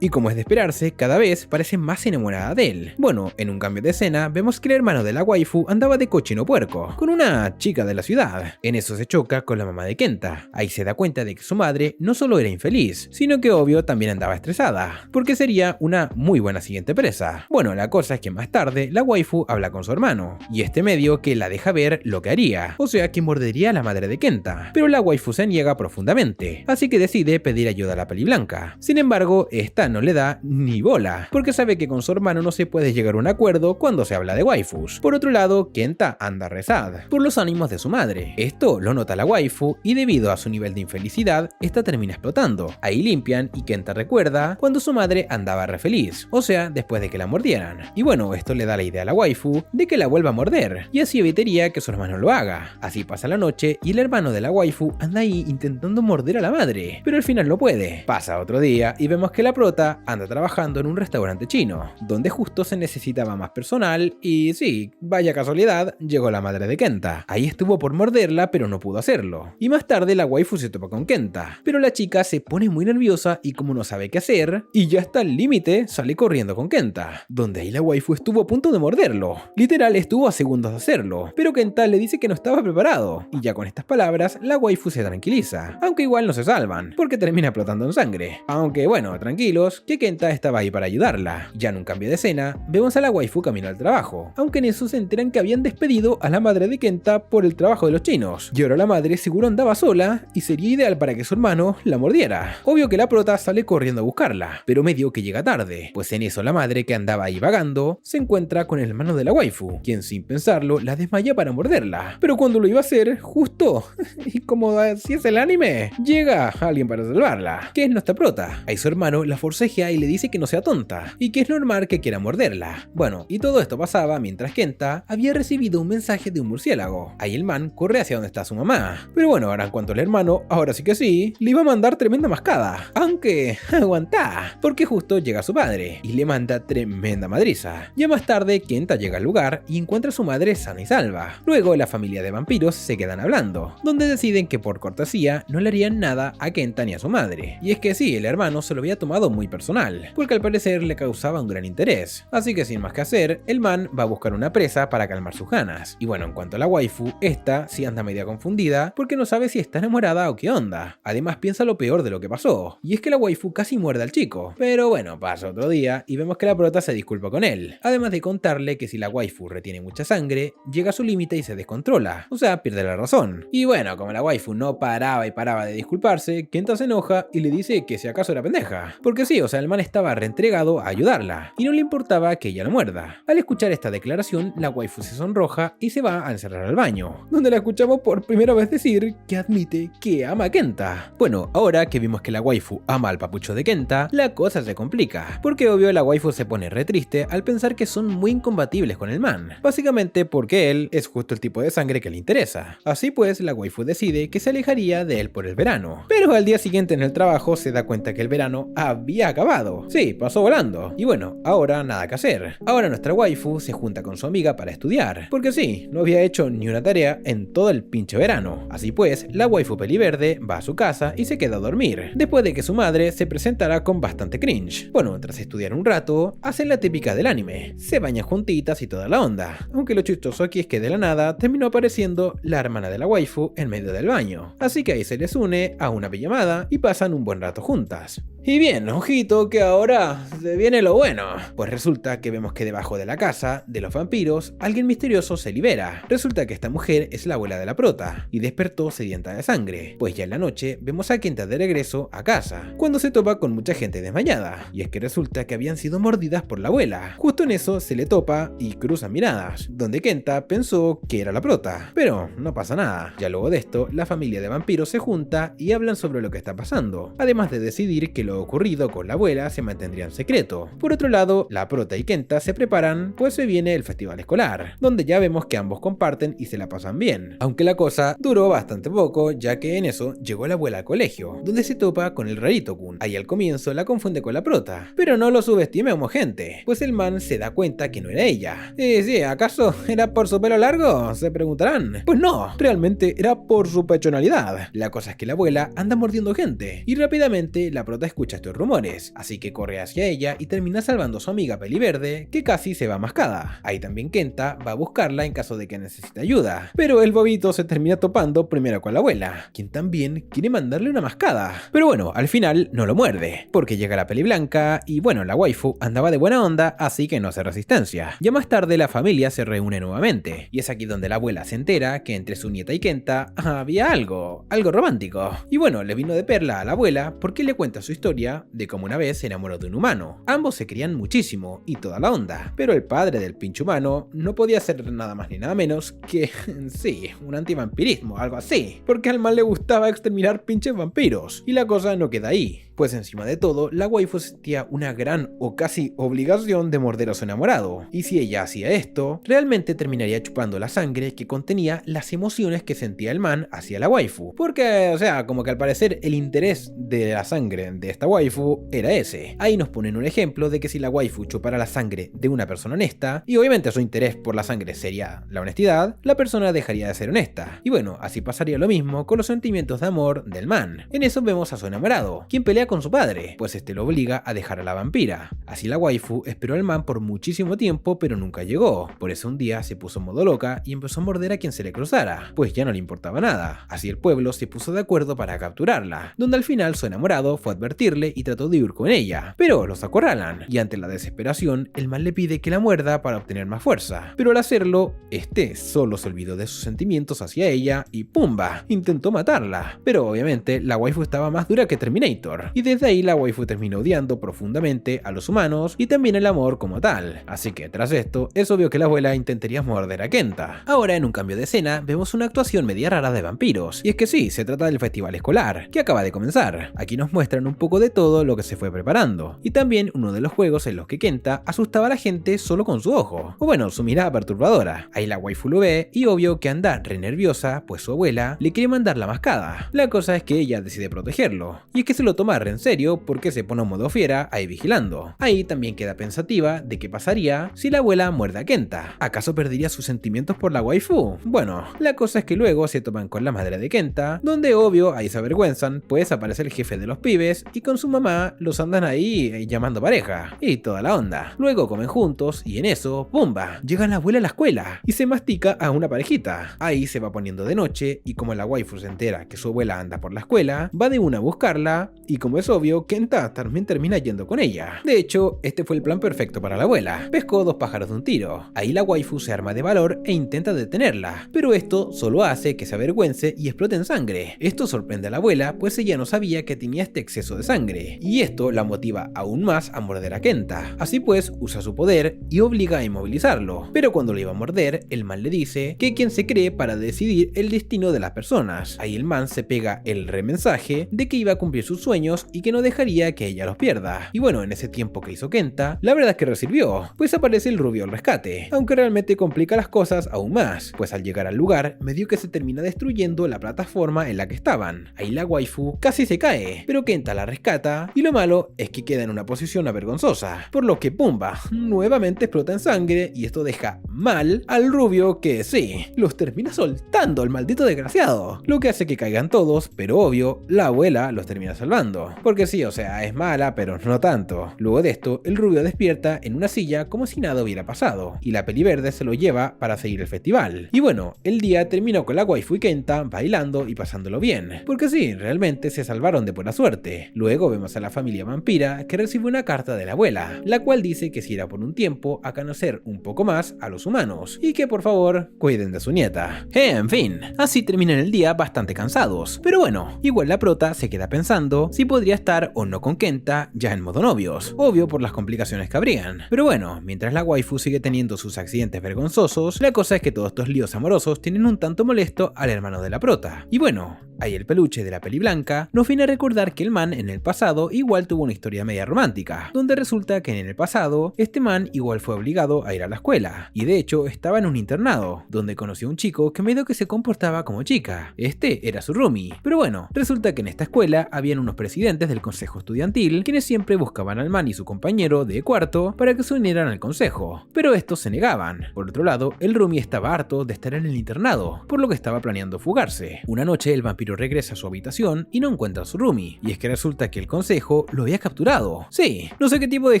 y, como es de esperarse, cada vez parece más enamorada de él. Bueno, en un cambio de escena vemos que el hermano de la waifu andaba de cochino puerco con una chica de la ciudad. En eso se choca con la mamá de Kenta. Ahí se da cuenta de que su madre no solo era infeliz, sino que obvio también andaba estresada, porque sería una muy buena siguiente presa. Bueno, la cosa es que más tarde la waifu habla con su hermano, y este medio que la deja ver lo que haría, o sea que mordería a la madre de Kenta, pero la waifu se niega profundamente, así que decide pedir ayuda a la Peliblanca. Sin embargo, esta no le da ni bola, porque sabe que con su hermano no se puede llegar a un acuerdo cuando se habla de waifus. Por otro lado, Kenta anda rezada por los ánimos de su madre. Esto lo nota la waifu, y debido a su nivel de infelicidad, esta termina explotando. Ahí Ahí limpian y Kenta recuerda cuando su madre andaba re feliz, o sea, después de que la mordieran. Y bueno, esto le da la idea a la waifu de que la vuelva a morder, y así evitaría que su hermano lo haga. Así pasa la noche y el hermano de la waifu anda ahí intentando morder a la madre, pero al final no puede. Pasa otro día y vemos que la prota anda trabajando en un restaurante chino, donde justo se necesitaba más personal y sí, vaya casualidad, llegó la madre de Kenta. Ahí estuvo por morderla pero no pudo hacerlo. Y más tarde la waifu se topa con Kenta, pero la chica se pone muy nerviosa y como no sabe qué hacer, y ya está al límite, sale corriendo con Kenta, donde ahí la waifu estuvo a punto de morderlo. Literal estuvo a segundos de hacerlo, pero Kenta le dice que no estaba preparado, y ya con estas palabras la waifu se tranquiliza, aunque igual no se salvan, porque termina explotando en sangre. Aunque bueno, tranquilos, que Kenta estaba ahí para ayudarla. Ya en un cambio de escena, vemos a la waifu camino al trabajo, aunque en eso se enteran que habían despedido a la madre de Kenta por el trabajo de los chinos, y ahora la madre seguro andaba sola y sería ideal para que su hermano la mordiera. Obvio que la prota sale corriendo a buscarla, pero medio que llega tarde, pues en eso la madre que andaba ahí vagando se encuentra con el hermano de la waifu, quien sin pensarlo la desmaya para morderla, pero cuando lo iba a hacer, justo, y como así es el anime, llega alguien para salvarla, que es nuestra prota. Ahí su hermano la forcejea y le dice que no sea tonta, y que es normal que quiera morderla. Bueno, y todo esto pasaba mientras Kenta había recibido un mensaje de un murciélago. Ahí el man corre hacia donde está su mamá, pero bueno, ahora en cuanto al hermano, ahora sí que sí, le iba a mandar tremenda mascada, aunque aguantá, porque justo llega su padre y le manda tremenda madriza. Ya más tarde Kenta llega al lugar y encuentra a su madre sana y salva. Luego la familia de vampiros se quedan hablando, donde deciden que por cortesía no le harían nada a Kenta ni a su madre. Y es que sí, el hermano se lo había tomado muy personal, porque al parecer le causaba un gran interés. Así que sin más que hacer, el man va a buscar una presa para calmar sus ganas. Y bueno, en cuanto a la waifu, esta sí anda media confundida porque no sabe si está enamorada o qué onda. Además piensa lo peor de lo que pasó, y es que la waifu casi muerde al chico. Pero bueno, pasa otro día y vemos que la prota se disculpa con él, además de contarle que si la waifu retiene mucha sangre, llega a su límite y se descontrola, o sea, pierde la razón. Y bueno, como la waifu no paraba y paraba de disculparse, Kenta se enoja y le dice que si acaso era pendeja. Porque sí, o sea, el man estaba reentregado a ayudarla, y no le importaba que ella lo muerda. Al escuchar esta declaración, la waifu se sonroja y se va a encerrar al baño, donde la escuchamos por primera vez decir que admite que ama a Kenta. Bueno, ahora que vimos que la waifu ama al papucho de Kenta, la cosa se complica, porque obvio la waifu se pone re triste al pensar que son muy incompatibles con el man, básicamente porque él es justo el tipo de sangre que le interesa. Así pues, la waifu decide que se alejaría de él por el verano, pero al día siguiente en el trabajo se da cuenta que el verano había acabado. Sí, pasó volando. Y bueno, ahora nada que hacer. Ahora nuestra waifu se junta con su amiga para estudiar, porque sí, no había hecho ni una tarea en todo el pinche verano. Así pues, la waifu peliverde va a su casa y se queda a dormir, después de que su madre se presentara con bastante cringe. Bueno, tras estudiar un rato, hacen la típica del anime, se bañan juntitas y toda la onda, aunque lo chistoso aquí es que de la nada terminó apareciendo la hermana de la waifu en medio del baño, así que ahí se les une a una pijamada y pasan un buen rato juntas. Y bien, ojito que ahora se viene lo bueno, pues resulta que vemos que debajo de la casa de los vampiros alguien misterioso se libera. Resulta que esta mujer es la abuela de la prota y despertó sedienta de sangre, pues ya en la noche vemos a Kenta de regreso a casa, cuando se topa con mucha gente desmayada, y es que resulta que habían sido mordidas por la abuela. Justo en eso se le topa y cruzan miradas, donde Kenta pensó que era la prota, pero no pasa nada. Ya luego de esto, la familia de vampiros se junta y hablan sobre lo que está pasando, además de decidir que lo ocurrido con la abuela se mantendría en secreto. Por otro lado, la prota y Kenta se preparan, pues se viene el festival escolar, donde ya vemos que ambos comparten y se la pasan bien, aunque la cosa duró bastante poco, ya que en eso llegó la abuela al colegio, donde se topa con el rarito Kun. Ahí al comienzo la confunde con la prota, pero no lo subestimemos, gente, pues el man se da cuenta que no era ella. Sí, ¿acaso era por su pelo largo?, se preguntarán. Pues no, realmente era por su pechonalidad. La cosa es que la abuela anda mordiendo gente, y rápidamente la prota escucha estos rumores, así que corre hacia ella y termina salvando a su amiga peliverde, que casi se va mascada. Ahí también Kenta va a buscarla en caso de que necesite ayuda, pero el bobito se termina topando primero con la abuela, quien también quiere mandarle una mascada. Pero bueno, al final no lo muerde, porque llega la peli blanca y bueno, la waifu andaba de buena onda, así que no hace resistencia. Ya más tarde la familia se reúne nuevamente, y es aquí donde la abuela se entera que entre su nieta y Kenta había algo romántico. Y bueno, le vino de perla a la abuela porque le cuenta su historia de cómo una vez se enamoró de un humano. Ambos se querían muchísimo y toda la onda, pero el padre del pinche humano no podía ser nada más ni nada menos que, sí, un antivampirismo, algo así, porque al mal le gustaba exterminar pinches vampiros. Y la cosa no queda ahí, pues encima de todo, la waifu sentía una gran o casi obligación de morder a su enamorado, y si ella hacía esto, realmente terminaría chupando la sangre que contenía las emociones que sentía el man hacia la waifu, porque, o sea, como que al parecer el interés de la sangre de esta waifu era ese. Ahí nos ponen un ejemplo de que si la waifu chupara la sangre de una persona honesta, y obviamente su interés por la sangre sería la honestidad, la persona dejaría de ser honesta. Y bueno, así pasaría lo mismo con los sentimientos de amor del man. En eso vemos a su enamorado, quien pelea con su padre, pues este lo obliga a dejar a la vampira. Así la waifu esperó al man por muchísimo tiempo, pero nunca llegó. Por eso un día se puso en modo loca y empezó a morder a quien se le cruzara, pues ya no le importaba nada. Así el pueblo se puso de acuerdo para capturarla, donde al final su enamorado fue a advertirle y trató de huir con ella, pero los acorralan, y ante la desesperación, el man le pide que la muerda para obtener más fuerza, pero al hacerlo, este solo se olvidó de sus sentimientos hacia ella y ¡pumba! Intentó matarla, pero obviamente la waifu estaba más dura que Terminator, y desde ahí la waifu terminó odiando profundamente a los humanos y también el amor como tal, así que tras esto, es obvio que la abuela intentaría morder a Kenta. Ahora en un cambio de escena, vemos una actuación media rara de vampiros, y es que sí, se trata del festival escolar, que acaba de comenzar. Aquí nos muestran un poco de todo lo que se fue preparando, y también uno de los juegos en los que Kenta asustaba a la gente solo con su ojo, o bueno, su mirada perturbadora. Ahí la waifu lo ve, y obvio que anda re nerviosa, pues su abuela le quiere mandar la mascada. La cosa es que ella decide protegerlo, y es que se lo toma re en serio porque se pone en modo fiera ahí vigilando. Ahí también queda pensativa de qué pasaría si la abuela muerde a Kenta. ¿Acaso perdería sus sentimientos por la waifu? Bueno, la cosa es que luego se toman con la madre de Kenta, donde obvio ahí se avergüenzan, pues aparece el jefe de los pibes y con su mamá los andan ahí llamando pareja, y toda la onda. Luego comen juntos y en eso, ¡pumba! Llega la abuela a la escuela y se mastica a una parejita. Ahí se va poniendo de noche y como la waifu se entera que su abuela anda por la escuela, va de una a buscarla y como es obvio, Kenta también termina yendo con ella. De hecho, este fue el plan perfecto para la abuela. Pescó dos pájaros de un tiro. Ahí la waifu se arma de valor e intenta detenerla, pero esto solo hace que se avergüence y explote en sangre. Esto sorprende a la abuela, pues ella no sabía que tenía este exceso de sangre, y esto la motiva aún más a morder a Kenta. Así pues, usa su poder y obliga a inmovilizarlo, pero cuando lo iba a morder, el man le dice que quien se cree para decidir el destino de las personas. Ahí el man se pega el remensaje de que iba a cumplir sus sueños y que no dejaría que ella los pierda. Y bueno, en ese tiempo que hizo Kenta, la verdad es que recibió, pues aparece el rubio al rescate, aunque realmente complica las cosas aún más, pues al llegar al lugar, medio que se termina destruyendo la plataforma en la que estaban. Ahí la waifu casi se cae, pero Kenta la rescata, y lo malo es que queda en una posición vergonzosa, por lo que pumba, nuevamente explota en sangre, y esto deja mal al rubio que sí, los termina soltando el maldito desgraciado, lo que hace que caigan todos, pero obvio, la abuela los termina salvando, porque sí, o sea, es mala, pero no tanto. Luego de esto, el rubio despierta en una silla como si nada hubiera pasado, y la peli verde se lo lleva para seguir el festival. Y bueno, el día terminó con la waifu y Kenta bailando y pasándolo bien, porque sí, realmente se salvaron de buena suerte. Luego vemos a la familia vampira que recibe una carta de la abuela, la cual dice que si irá por un tiempo a conocer un poco más a los humanos, y que por favor cuiden de su nieta. En fin, así terminan el día bastante cansados, pero bueno, igual la prota se queda pensando si podría estar o no con Kenta ya en modo novios, obvio por las complicaciones que habrían. Pero bueno, mientras la waifu sigue teniendo sus accidentes vergonzosos, la cosa es que todos estos líos amorosos tienen un tanto molesto al hermano de la prota. Y bueno, ahí el peluche de la peli blanca nos viene a recordar que el man en el pasado igual tuvo una historia media romántica, donde resulta que en el pasado este man igual fue obligado a ir a la escuela, y de hecho estaba en un internado, donde conoció a un chico que medio que se comportaba como chica. Este era su roomie, pero bueno, resulta que en esta escuela habían unos presidentes del consejo estudiantil quienes siempre buscaban al man y su compañero de cuarto para que se unieran al consejo, pero estos se negaban. Por otro lado, el roomie estaba harto de estar en el internado, por lo que estaba planeando fugarse. Una noche el vampiro regresa a su habitación y no encuentra a su roomie, y es que resulta que el consejo lo había capturado. Sí, no sé qué tipo de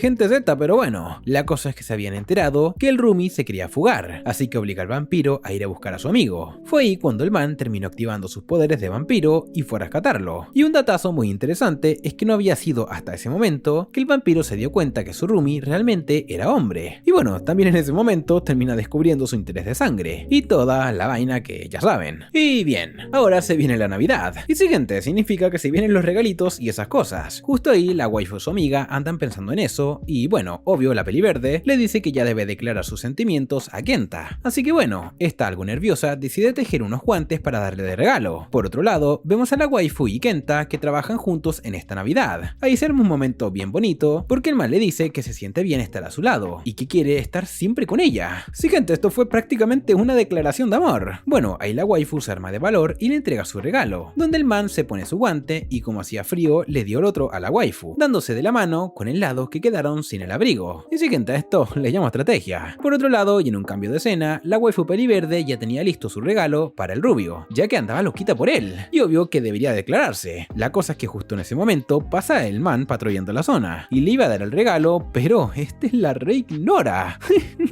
gente es esta, pero bueno, la cosa es que se habían enterado que el roomie se quería fugar, así que obliga al vampiro a ir a buscar a su amigo. Fue ahí cuando el man terminó activando sus poderes de vampiro y fue a rescatarlo. Y un datazo muy interesante es que no había sido hasta ese momento que el vampiro se dio cuenta que su roomie realmente era hombre. Y bueno, también en ese momento termina descubriendo su interés de sangre y toda la vaina que ya saben. Y bien, ahora se viene la Navidad. Navidad. Y siguiente significa que se vienen los regalitos y esas cosas. Justo ahí la waifu y su amiga andan pensando en eso y bueno, obvio la peli verde le dice que ya debe declarar sus sentimientos a Kenta. Así que bueno, esta algo nerviosa decide tejer unos guantes para darle de regalo. Por otro lado, vemos a la waifu y Kenta que trabajan juntos en esta Navidad. Ahí se arma un momento bien bonito porque el man le dice que se siente bien estar a su lado y que quiere estar siempre con ella. Siguiente, esto fue prácticamente una declaración de amor. Bueno, ahí la waifu se arma de valor y le entrega su regalo, donde el man se pone su guante y como hacía frío le dio el otro a la waifu, dándose de la mano con el lado que quedaron sin el abrigo. Y siguiente a esto le llamo estrategia. Por otro lado, y en un cambio de escena, la waifu peliverde ya tenía listo su regalo para el rubio, ya que andaba loquita por él, y obvio que debería declararse. La cosa es que justo en ese momento pasa el man patrullando la zona, y le iba a dar el regalo, pero este la reignora.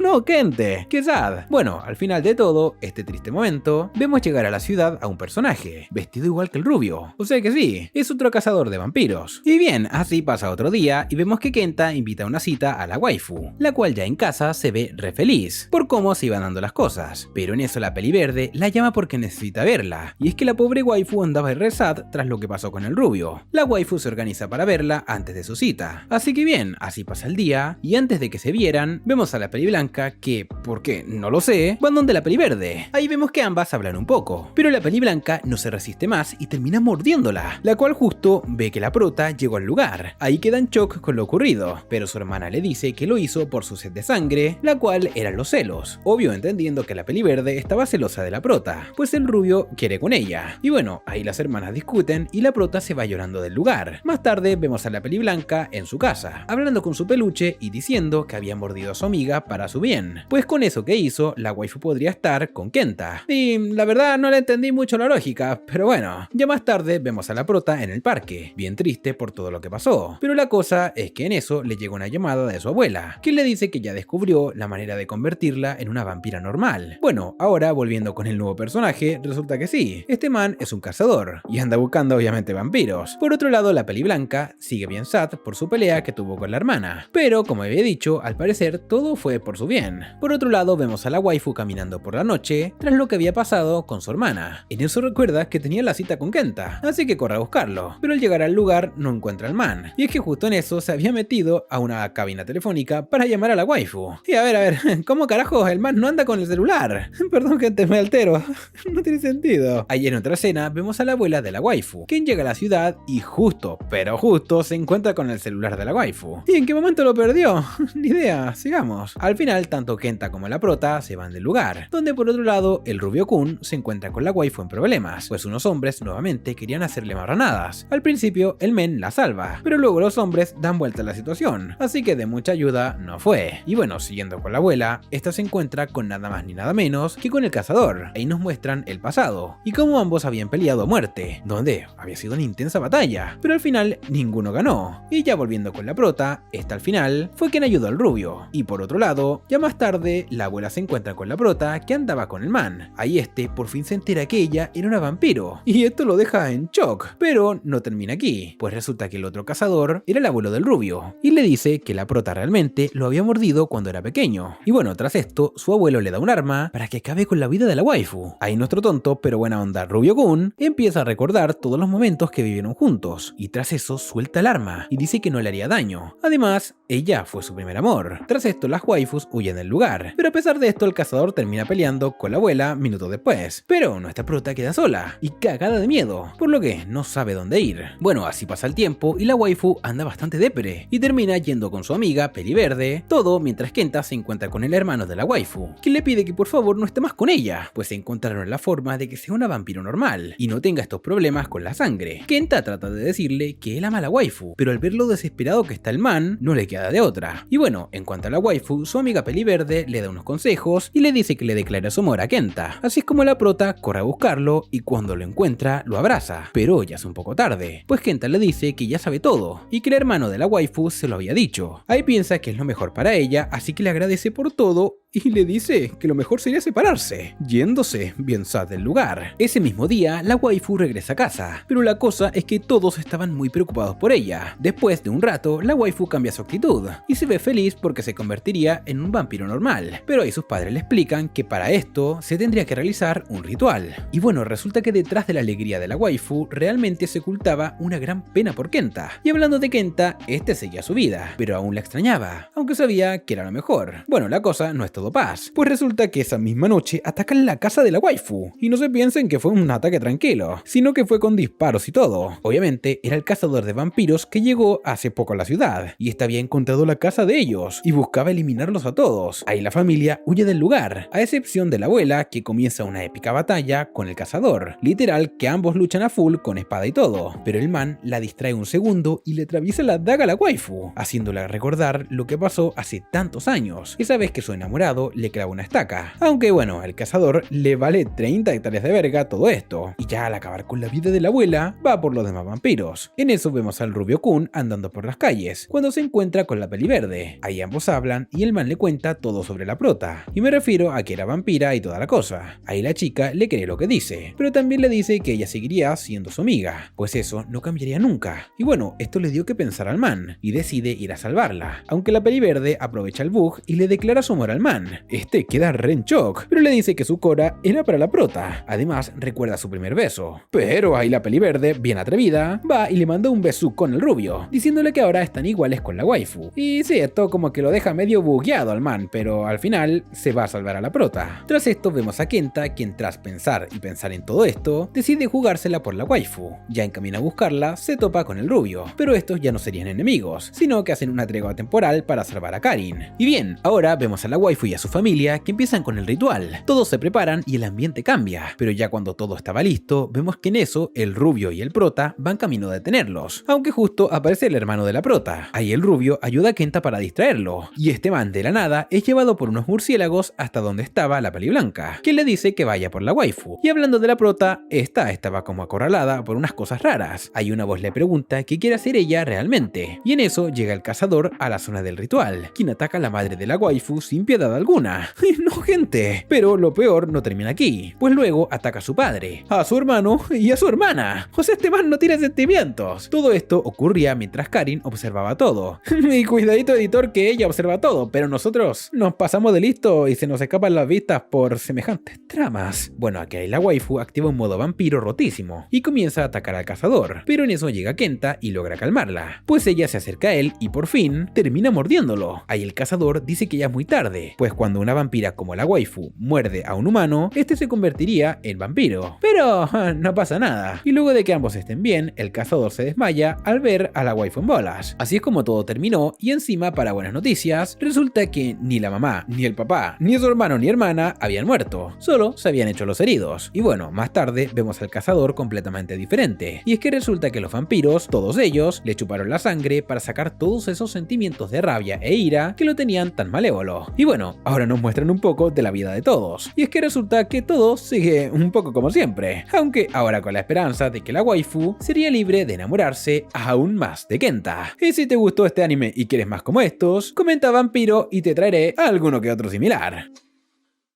No, gente, qué sad. Bueno, al final de todo, este triste momento, vemos llegar a la ciudad a un personaje, vestido igual que el rubio. O sea que sí, es otro cazador de vampiros. Y bien, así pasa otro día y vemos que Kenta invita a una cita a la waifu, la cual ya en casa se ve re feliz por cómo se iban dando las cosas. Pero en eso la peli verde la llama porque necesita verla, y es que la pobre waifu andaba re sad tras lo que pasó con el rubio. La waifu se organiza para verla antes de su cita. Así que bien, así pasa el día, y antes de que se vieran, vemos a la peli blanca que, ¿por qué? No lo sé, van donde la peli verde. Ahí vemos que ambas hablan un poco, pero la peli blanca no se resiste más y termina mordiéndola, la cual justo ve que la prota llegó al lugar. Ahí queda en shock con lo ocurrido, pero su hermana le dice que lo hizo por su sed de sangre, la cual eran los celos, obvio entendiendo que la peli verde estaba celosa de la prota, pues el rubio quiere con ella. Y bueno, ahí las hermanas discuten y la prota se va llorando del lugar. Más tarde vemos a la peli blanca en su casa, hablando con su peluche y diciendo que había mordido a su amiga para su bien, pues con eso que hizo, la waifu podría estar con Kenta. Y la verdad no le entendí mucho la lógica, pero bueno. Ya más tarde vemos a la prota en el parque, bien triste por todo lo que pasó, pero la cosa es que en eso le llega una llamada de su abuela, que le dice que ya descubrió la manera de convertirla en una vampira normal. Bueno, ahora volviendo con el nuevo personaje, resulta que sí, este man es un cazador, y anda buscando obviamente vampiros. Por otro lado, la peli blanca sigue bien sad por su pelea que tuvo con la hermana, pero como había dicho, al parecer todo fue por su bien. Por otro lado, vemos a la waifu caminando por la noche, tras lo que había pasado con su hermana. En eso recuerda que tenía la cita con Kenta, así que corre a buscarlo, pero al llegar al lugar no encuentra al man, y es que justo en eso se había metido a una cabina telefónica para llamar a la waifu. Y a ver, ¿cómo carajo el man no anda con el celular? Perdón gente, me altero, no tiene sentido. Ahí en otra escena vemos a la abuela de la waifu, quien llega a la ciudad y justo, pero justo se encuentra con el celular de la waifu. ¿Y en qué momento lo perdió? Ni idea, sigamos. Al final, tanto Kenta como la prota se van del lugar, donde por otro lado el rubio Kun se encuentra con la waifu en problemas, pues unos hombres nuevamente querían hacerle marranadas. Al principio el men la salva, pero luego los hombres dan vuelta a la situación, así que de mucha ayuda no fue. Y bueno, siguiendo con la abuela, esta se encuentra con nada más ni nada menos que con el cazador. Ahí nos muestran el pasado, y cómo ambos habían peleado a muerte, donde había sido una intensa batalla, pero al final ninguno ganó. Y ya volviendo con la prota, esta al final fue quien ayudó al rubio. Y por otro lado, ya más tarde, la abuela se encuentra con la prota que andaba con el man. Ahí este por fin se entera que ella era una vampiro, y esto lo deja en shock. Pero no termina aquí, pues resulta que el otro cazador era el abuelo del rubio, y le dice que la prota realmente lo había mordido cuando era pequeño. Y bueno, tras esto, su abuelo le da un arma para que acabe con la vida de la waifu. Ahí nuestro tonto pero buena onda Rubio Kun empieza a recordar todos los momentos que vivieron juntos, y tras eso suelta el arma y dice que no le haría daño. Además, ella fue su primer amor. Tras esto, las waifus huyen del lugar, pero a pesar de esto, el cazador termina peleando con la abuela minutos después. Pero nuestra prota queda sola y cagada de miedo, por lo que no sabe dónde ir. Bueno, así pasa el tiempo y la waifu anda bastante depre y termina yendo con su amiga Peli Verde, todo mientras Kenta se encuentra con el hermano de la waifu, quien le pide que por favor no esté más con ella, pues se encontraron la forma de que sea una vampiro normal y no tenga estos problemas con la sangre. Kenta trata de decirle que él ama a la waifu, pero al ver lo desesperado que está el man, no le queda de otra. Y bueno, en cuanto a la waifu, su amiga Peli Verde le da unos consejos y le dice que le declare su amor a Kenta. Así es como la prota corre a buscarlo y cuando lo encuentra, lo abraza. Pero ya es un poco tarde, pues Kenta le dice que ya sabe todo y que el hermano de la waifu se lo había dicho. Ahí piensa que es lo mejor para ella, así que le agradece por todo y le dice que lo mejor sería separarse, yéndose bien sad del lugar. Ese mismo día, la waifu regresa a casa, pero la cosa es que todos estaban muy preocupados por ella. Después de un rato, la waifu cambia su actitud y se ve feliz porque se convertiría en un vampiro normal, pero ahí sus padres le explican que para esto se tendría que realizar un ritual. Y bueno, resulta que detrás de la alegría de la waifu realmente se ocultaba una gran pena por Kenta. Y hablando de Kenta, este seguía su vida, pero aún la extrañaba, aunque sabía que era lo mejor. Bueno, la cosa no es todo paz, pues resulta que esa misma noche atacan la casa de la waifu, y no se piensen que fue un ataque tranquilo, sino que fue con disparos y todo. Obviamente era el cazador de vampiros que llegó hace poco a la ciudad, y esta había encontrado la casa de ellos, y buscaba eliminarlos a todos. Ahí la familia huye del lugar, a excepción de la abuela, que comienza una épica batalla con el cazador. Literal que ambos luchan a full con espada y todo, pero el man la distrae un segundo y le atraviesa la daga a la waifu, haciéndola recordar lo que pasó hace tantos años. Esa vez que su enamorado le clava una estaca. Aunque bueno, al cazador le vale 30 hectáreas de verga todo esto, y ya al acabar con la vida de la abuela, va por los demás vampiros. En eso vemos al Rubio Kun andando por las calles, cuando se encuentra con la Peliverde. Ahí ambos hablan y el man le cuenta todo sobre la prota, y me refiero a que era vampira y toda la cosa. Ahí la chica le cree lo que dice, pero también le dice que ella seguiría siendo su amiga, pues eso no cambiaría nunca. Y bueno, esto le dio que pensar al man, y decide ir a salvarla, aunque la Peliverde aprovecha el bug y le declara su amor al man. Este queda re en shock, pero le dice que su cora era para la prota. Además, recuerda su primer beso. Pero ahí la Peliverde, bien atrevida, va y le manda un beso con el rubio, diciéndole que ahora están iguales con la waifu. Y sí, esto como que lo deja medio bugueado al man, pero al final se va a salvar a la prota. Tras esto vemos a Kenta, quien tras pensar y pensar en todo esto, decide jugársela por la waifu. Ya en camino a buscarla, se topa con el rubio, pero estos ya no serían enemigos, sino que hacen una tregua temporal para salvar a Karin. Y bien, ahora vemos a la waifu y a su familia que empiezan con el ritual. Todos se preparan y el ambiente cambia, pero ya cuando todo estaba listo, vemos que en eso el rubio y el prota van camino a detenerlos, aunque justo aparece el hermano de la prota. Ahí el rubio ayuda a Kenta para distraerlo, y este man de la nada es llevado por unos murciélagos hasta donde estaba la peliblanca, que le dice que vaya por la waifu. Y hablando de la prota, esta estaba como acorralada por unas cosas raras. Ahí una voz le pregunta qué quiere hacer ella realmente, y en eso llega el cazador a la zona del ritual, quien ataca a la madre de la waifu sin piedad alguna. No, gente, pero lo peor no termina aquí, pues luego ataca a su padre, a su hermano y a su hermana. O sea, este man no tiene sentimientos. Todo esto ocurría mientras Karin observaba todo. Y cuidadito, editor, que ella observa todo, pero nosotros nos pasamos de listo y se nos escapan las vistas por semejantes tramas. Bueno, aquí la waifu activa un modo vampiro rotísimo y comienza a atacar al cazador, pero en eso llega Kenta y logra calmarla, pues ella se acerca a él y por fin termina mordiéndolo. Ahí el cazador dice que ya es muy tarde, pues cuando una vampira como la waifu muerde a un humano, este se convertiría en vampiro. Pero no pasa nada, y luego de que ambos estén bien, el cazador se desmaya al ver a la waifu en bolas. Así es como todo terminó, y encima, para buenas noticias, resulta que ni la mamá, ni el papá, ni su hermano ni hermana habían muerto, solo se habían hecho los heridos. Y bueno, más tarde vemos al cazador completamente diferente, y es que resulta que los vampiros, todos ellos, le chuparon la sangre para sacar todos esos sentimientos de rabia e ira que lo tenían tan malévolo. Y bueno, ahora nos muestran un poco de la vida de todos, y es que resulta que todo sigue un poco como siempre, aunque ahora con la esperanza de que la waifu sería libre de enamorarse aún más de Kenta. Y si te gustó este anime y quieres más como estos, comenta vampiro y te traeré alguno que otro similar.